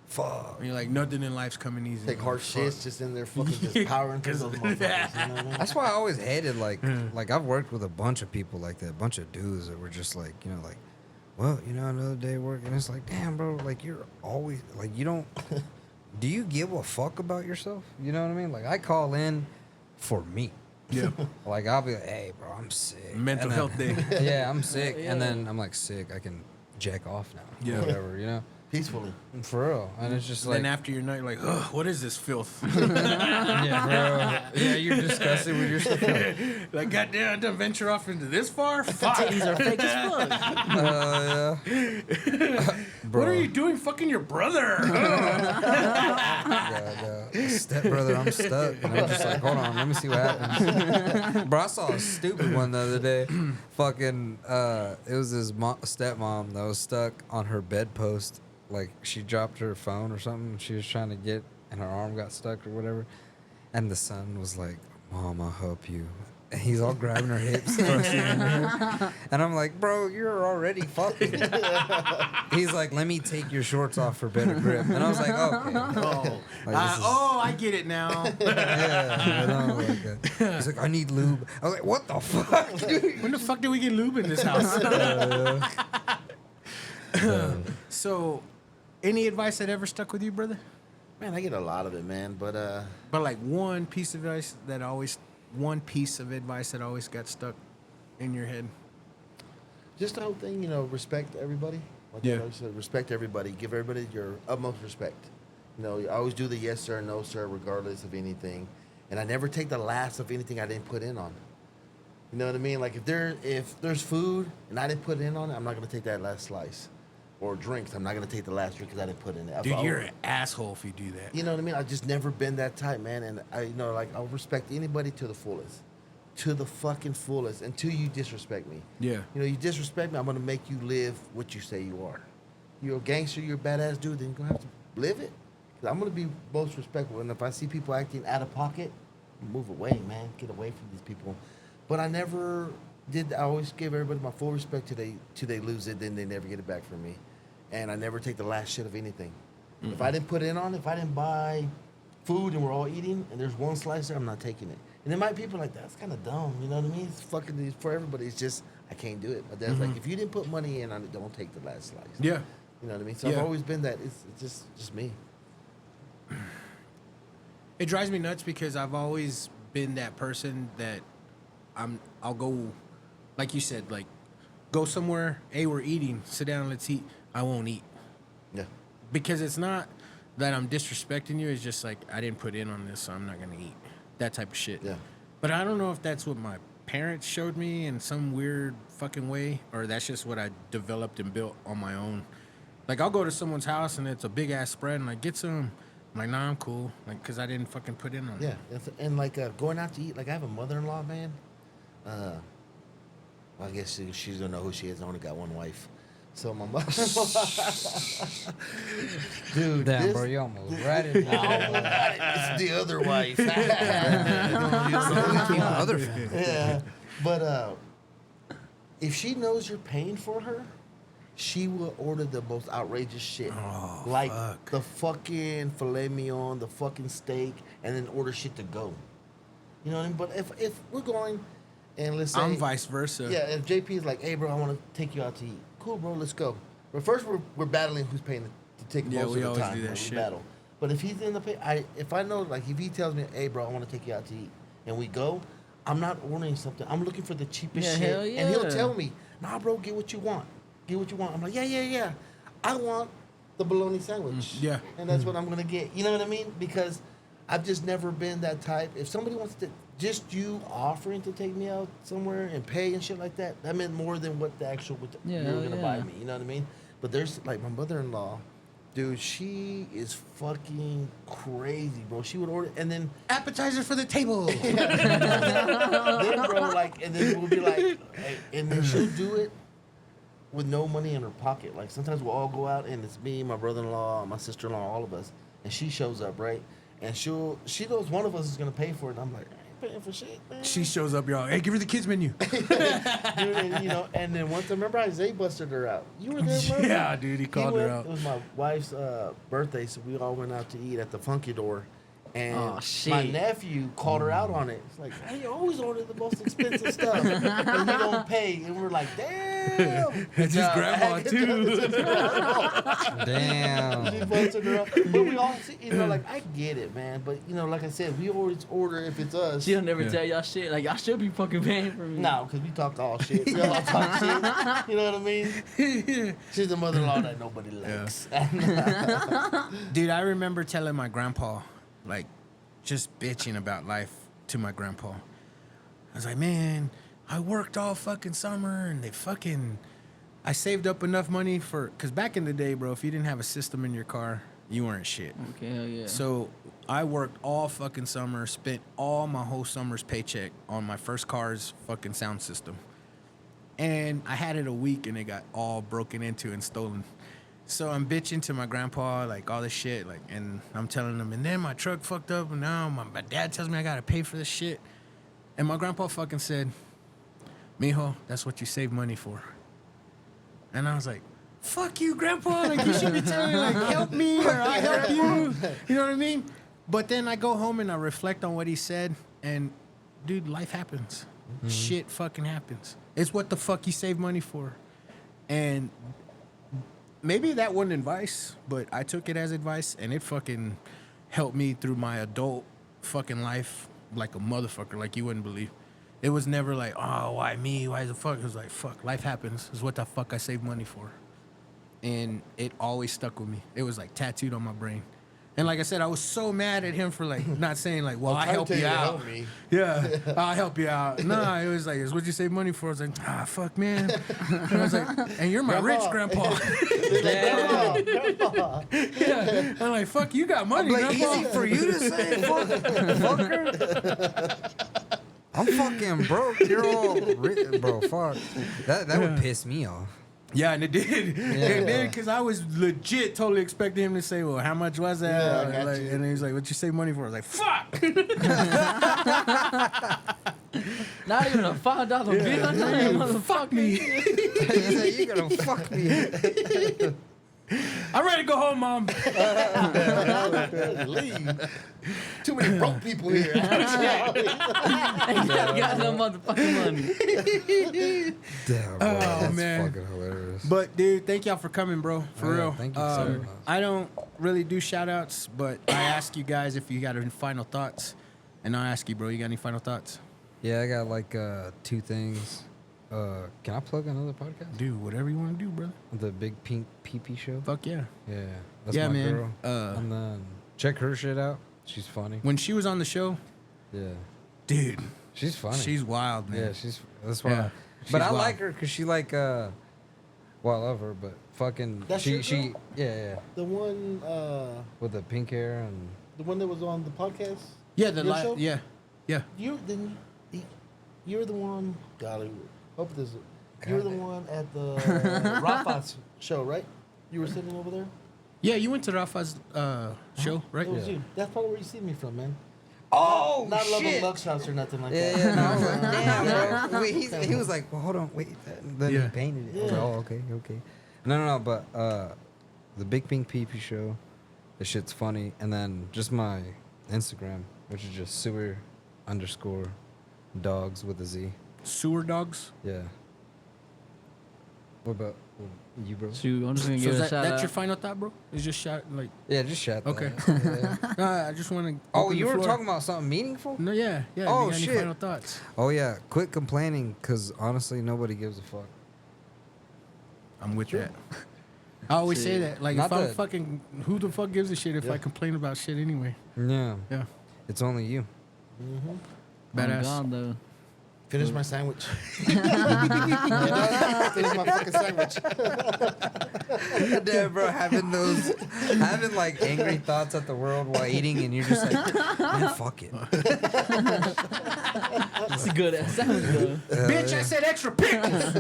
Fuck. And you're like, nothing in life's coming easy. Take hard Fuck. shits just in there fucking just powering through those motherfuckers. You know what I mean? That's why I always hated like I've worked with a bunch of people like that, a bunch of dudes that were just like, you know, like, well, you know, another day of work, and it's like, damn, bro, like you're always like, you don't. Do you give a fuck about yourself? You know what I mean? Like I call in for me. Yeah. Like I'll be like, hey, bro, I'm sick. Mental And then- health day. Yeah, I'm sick, and then I'm like sick. I can jack off now. Yeah. Whatever, you know. Peacefully. For real, and it's just like, Then after your night, you're like, ugh, what is this filth? yeah, bro, yeah, you're disgusted with yourself. Like, goddamn, I done venture off into this far? Fuck. Titties are fake as fuck. Yeah. What are you doing fucking your brother? Step brother, I'm stuck. And I'm just like, hold on, let me see what happens. Bro, I saw a stupid one the other day. Fucking, it was his stepmom that was stuck on her bedpost. Like, she dropped her phone or something. She was trying to get, and her arm got stuck or whatever. And the son was like, Mom, I'll help you. And he's all grabbing her hips. And I'm like, bro, you're already fucking. He's like, let me take your shorts off for better grip. And I was like, okay. Like, this is- I get it now. yeah, I know, like, he's like, I need lube. I was like, what the fuck, dude? When the fuck did we get lube in this house? So, any advice that ever stuck with you, brother? Man, I get a lot of it, man. But But like one piece of advice that always got stuck in your head. just the whole thing, you know, respect everybody. Like Yeah. I always said, respect everybody. Give everybody your utmost respect. You know, I always do the yes sir, no sir, regardless of anything. And I never take the last of anything I didn't put in on. You know what I mean? Like if there's food and I didn't put in on it, I'm not gonna take that last slice. Or drinks, I'm not gonna take the last drink because I didn't put in it. Dude, you're an asshole if you do that. You know what I mean? I've just never been that type, man. And I, you know, like I'll respect anybody to the fullest, to the fucking fullest, until you disrespect me. Yeah. You know, you disrespect me, I'm gonna make you live what you say you are. You're a gangster, you're a badass dude, then you're gonna have to live it. 'Cause I'm gonna be most respectful, and if I see people acting out of pocket, move away, man. Get away from these people. But I never did. I always gave everybody my full respect till they lose it, then they never get it back from me. And I never take the last shit of anything. Mm-hmm. If I didn't put in on it, if I didn't buy food and we're all eating and there's one slice there, I'm not taking it. And there might be people like, that's kind of dumb, you know what I mean? It's fucking for everybody. It's just, I can't do it. My dad's like, if you didn't put money in on it, don't take the last slice. Yeah. You know what I mean? So I've always been that. It's just me. It drives me nuts because I've always been that person that I'll go, like you said, like go somewhere. Hey, we're eating. Sit down, let's eat. I won't eat Yeah. because it's not that I'm disrespecting you. It's just like I didn't put in on this, so I'm not gonna eat. That type of shit. Yeah. But I don't know if that's what my parents showed me in some weird fucking way, or that's just what I developed and built on my own. Like I'll go to someone's house and it's a big ass spread, and like get some. I'm like, nah, I'm cool. Like, cause I didn't fucking put in on it. Yeah. And like going out to eat. Like I have a mother-in-law, man. Well, I guess she's gonna know who she is. I only got one wife. So my mother-in-law. Dude, Damn, bro, you almost right in. it's the other wife. Other family. Yeah. But if she knows you're paying for her, she will order the most outrageous shit. Oh, like fuck. the fucking filet mignon, the fucking steak, and then order shit to go. You know what I mean? But if we're going and let's say I'm vice versa. yeah, if JP is like, hey bro, I want to take you out to eat. Cool, bro, let's go. But first we're battling who's paying the ticket Yeah, most we of the always time. do that We shit. battle. But if he's in the pay, if I know, like if he tells me, hey bro, I want to take you out to eat, and we go, I'm not ordering something. I'm looking for the cheapest Yeah, shit. hell And he'll yeah. tell me, nah bro, get what you want. Get what you want. I'm like, yeah. I want the bologna sandwich. yeah. And that's what I'm gonna get. You know what I mean? Because I've just never been that type. If somebody wants to, just you offering to take me out somewhere and pay and shit like that, that meant more than what the actual Yeah, you were hell gonna buy yeah. me. You know what I mean? But there's like my mother-in-law, dude. She is fucking crazy, bro. She would order and then Appetizer for the table. then bro, like, and then we'll be like, hey, and then she'll do it with no money in her pocket. Like sometimes we'll all go out and it's me, my brother-in-law, my sister-in-law, all of us, and she shows up, right? And she knows one of us is gonna pay for it. And I'm like, I ain't paying for shit, man. She shows up, y'all. Hey, give her the kids menu. Dude, and, you know, and then once I remember Isaiah busted her out. You were there, bro? Yeah, dude, he called her out. It was my wife's birthday, so we all went out to eat at the Funky Door. And Oh, my shit. nephew called her out on it. It's like, hey, you always order the most expensive stuff, and you don't pay. And we're like, damn. It's his grandma, too. Damn. She busted her up. But we all, see, you know, like, I get it, man. But, you know, like I said, we always order if it's us. She'll never tell y'all shit. Like, y'all should be fucking paying for me. No, because we talk all shit. We all talk shit. You know what I mean? She's the mother-in-law that nobody likes. Dude, I remember telling my grandpa, like, just bitching about life to my grandpa. I was like, man, I worked all fucking summer and I saved up enough money because back in the day, bro, if you didn't have a system in your car, you weren't shit. Okay, hell yeah. So I worked all fucking summer, spent all my whole summer's paycheck on my first car's fucking sound system. And I had it a week and it got all broken into and stolen. So I'm bitching to my grandpa, like all this shit, like, and I'm telling him, and then my truck fucked up, and now my dad tells me I gotta pay for this shit. And my grandpa fucking said, mijo, that's what you save money for. And I was like, fuck you, grandpa. Like, you should be telling me, like, help me or I help you. You know what I mean? But then I go home and I reflect on what he said, and dude, life happens. Shit fucking happens. It's what the fuck you save money for. And maybe that wasn't advice, but I took it as advice, and it fucking helped me through my adult fucking life like a motherfucker, like you wouldn't believe. It was never like, oh, why me? Why the fuck? It was like, fuck, life happens. It's what the fuck I save money for. And it always stuck with me. It was like tattooed on my brain. And like I said, I was so mad at him for like not saying like, well, I help you out. Help me. Yeah, I'll help you out. Nah, it was like, it's what you save money for. I was like, fuck, man. And I was like, and you're my rich grandpa. Grandpa. Yeah. I'm like, fuck, you got money, Like, grandpa. easy for you to say, fucker. I'm fucking broke. You're all rich. Bro, fuck. That would piss me off. Yeah, and it did. It did, because I was legit totally expecting him to say, well, how much was that? Yeah, I got Like, you. and he was like, what you save money for? I was like, fuck. Not even a $5 bill. Fuck me. You're gonna fuck me. I'm ready to go home, Mom. Leave. Too many broke people here. Got no motherfucking money. Damn, bro, that's man. fucking hilarious. But dude, thank y'all for coming, bro. For Oh, yeah, real. thank you so much. I don't really do shout outs, but I ask you guys if you got any final thoughts. And I'll ask you, bro, you got any final thoughts? Yeah, I got like 2 things. Can I plug another podcast? Do whatever you want to do, brother. The Big Pink PP Show. Fuck yeah. Yeah, that's Yeah, my man. girl. And then check her shit out. She's funny. When she was on the show, Yeah, dude, she's funny. she's wild, man. Yeah, that's why. Yeah, but she's I wild. like her because she like well, I love her, but fucking That's your girl? yeah The one, with the pink hair and the one that was on the podcast. Yeah, the Your show? yeah. You're the one. Golly, hope this. You were the one at the Rafa's show, right? You were sitting over there. Yeah, you went to Rafa's show, right? It was you. That's probably where you see me from, man. oh Not Love shit. and Lux House or nothing like Yeah, that. yeah, no, I was like, damn, bro. Wait, he was like, well, hold on, wait. Then Yeah. he painted it. I was like, oh, okay. No, but the Big Pink PP Show, the shit's funny. And then just my Instagram, which is just sewer_dogs with a Z. Sewer dogs. Yeah. What about you, bro? Shoot, I'm just gonna So give is it a that, shout that's out. your final thought, bro? It's just shot like. Yeah, just shout Okay. that. Yeah. I just want to. Oh, you were talking about something meaningful? No, yeah. Oh, you got any shit. final thoughts? Oh, yeah. Quit complaining, because honestly, nobody gives a fuck. I'm with that. I always say that. Like, Not if I'm that- fucking, who the fuck gives a shit if I complain about shit anyway? Yeah. Yeah. It's only you. Badass. Oh, God, though. Finish my sandwich. Finish my fucking sandwich. Damn, bro, having like angry thoughts at the world while eating, and you're just like, man, fuck it. That's a good ass. That was good. Bitch, I said extra pickles.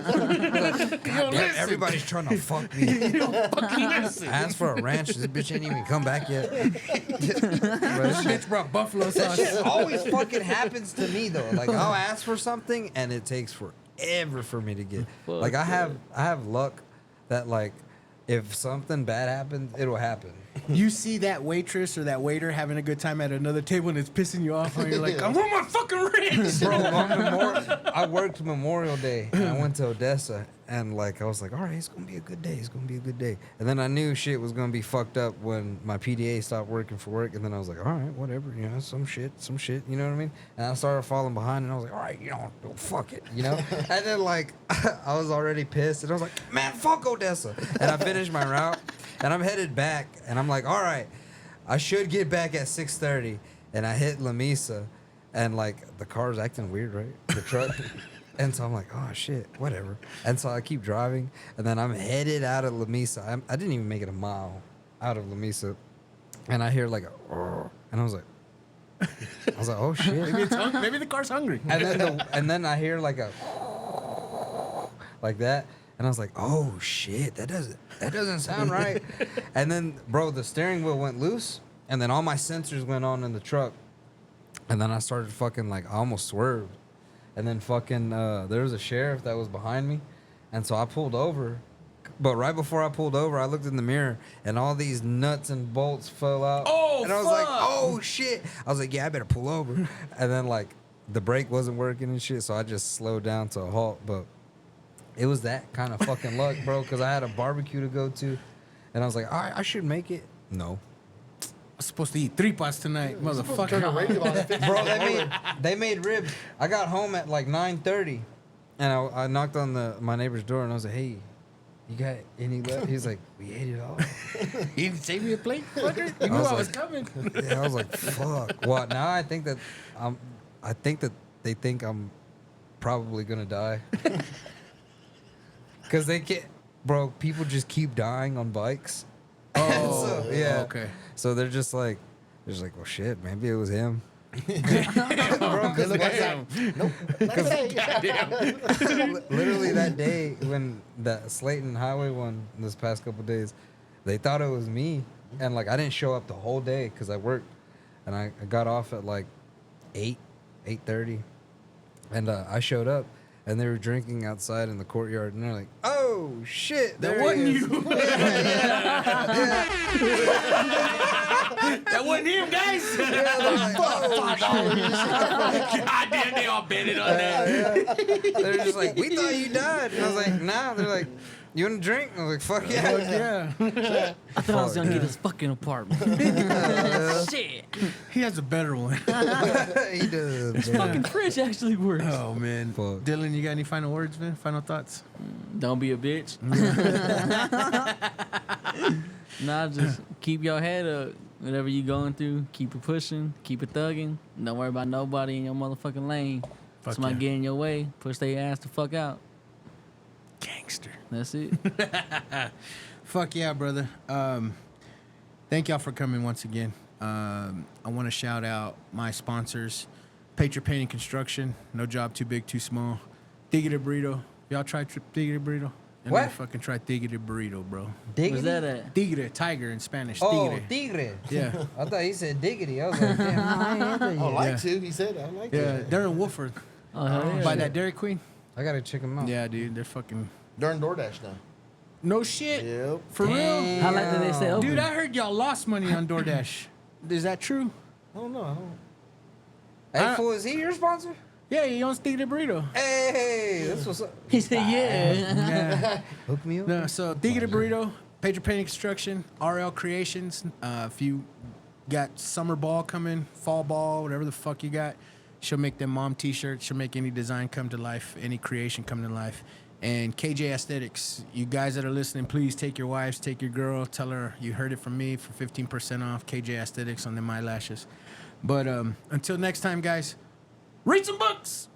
Damn, everybody's trying to fuck me. Fucking listen. I asked for a ranch. This bitch ain't even come back yet. Bro, this shit Bitch brought buffalo sauce. always fucking happens to me though. Like I'll ask for something and it takes forever for me to get. Like I have luck that like if something bad happens, it'll happen. You see that waitress or that waiter having a good time at another table and it's pissing you off, and you're like, I want my fucking ranch. Bro, I worked Memorial Day and I went to Odessa and like I was like, all right, it's gonna be a good day. It's gonna be a good day. And then I knew shit was gonna be fucked up when my PDA stopped working for work. And then I was like, all right, whatever, you know, some shit, you know what I mean? And I started falling behind and I was like, all right, you know, fuck it, you know? And then like I was already pissed and I was like, man, fuck Odessa. And I finished my route and I'm headed back and I'm like, all right, I should get back at 6:30. And I hit La Mesa. And like the car's acting weird, right? The truck. And so I'm like, oh shit, whatever. And so I keep driving, and then I'm headed out of La Mesa. I didn't even make it a mile out of La Mesa, and I hear like a, and I was like, oh shit. Maybe the car's hungry. And then I hear like a, like that, and I was like, oh shit, that doesn't sound right. And then, bro, the steering wheel went loose, and then all my sensors went on in the truck. And then I started fucking like I almost swerved. And then fucking there was a sheriff that was behind me. And so I pulled over. But right before I pulled over, I looked in the mirror and all these nuts and bolts fell out. Oh, and I was like, fuck. oh shit. I was like, yeah, I better pull over. And then like the brake wasn't working and shit, so I just slowed down to a halt. But it was that kind of fucking luck, bro, because I had a barbecue to go to. And I was like, all right, I should make it. No. I'm supposed to eat 3 pots tonight, Turn the motherfucker. radio on. Bro, they made ribs. I got home at like 9:30, and I knocked on my neighbor's door, and I was like, "Hey, you got any left?" He's like, "We ate it all." You didn't save me a plate, fucker? You knew I was coming. Yeah, I was like, "Fuck." Well, now I think that they think I'm probably gonna die, because they can't. Bro, people just keep dying on bikes. Oh, So, yeah. okay. So they're just like, well, shit, maybe it was him. Bro, Good look outside. Nope. Literally that day when that Slayton Highway one this past couple days, they thought it was me, and like I didn't show up the whole day because I worked, and I got off at like 8:30, and I showed up, and they were drinking outside in the courtyard, and they're like, "Oh, oh shit, That there wasn't he is. you. That wasn't him, guys. God damn, they all betted on that. They're just like, we thought you died. And I was like, nah. They're like, you want a drink? I was like, fuck yeah. Yeah. I thought I was gonna get his fucking apartment. Shit. He has a better one. He does. Fucking fridge actually works. Oh, man. Fuck. Dylan, you got any final words, man? Final thoughts? Don't be a bitch. Nah, just keep your head up. Whatever you going through, keep it pushing, keep it thugging. Don't worry about nobody in your motherfucking lane. Fuck Somebody yeah. get in your way, push their ass the fuck out. Gangster. That's it. Fuck yeah, brother. Thank y'all for coming once again. I want to shout out my sponsors, Patriot Painting Construction, No Job Too Big, Too Small, Tigre Burrito. Y'all try Tigre Burrito? And What? then fucking try Tigre Burrito, bro. Where's that at? Tigre, tiger in Spanish. Oh, Tigre. tigre. Yeah. I thought he said diggity. I was like, damn, I ain't had that I yet. like Yeah. to. He said I like Yeah, to. they're in Woolford. Oh, hell yeah. By that Dairy Queen. I gotta check him out. Yeah, dude, they're fucking. They're in DoorDash now. No shit. Yep. For real? How long did they stay open? Dude, I heard y'all lost money on DoorDash. Is that true? I don't know. I don't. Hey, fool, is he your sponsor? Yeah, he owns Tigre Burrito. Hey, that's what's up. He said, yeah. Yeah. Hook me up. No, so Tigre Burrito, Patriot Painting Construction, RL Creations. If you got summer ball coming, fall ball, whatever the fuck you got, she'll make them mom t-shirts. She'll make any design come to life, any creation come to life. And KJ Aesthetics, you guys that are listening, please take your wives, take your girl, tell her you heard it from me for 15% off. KJ Aesthetics on them eyelashes. But until next time, guys, read some books.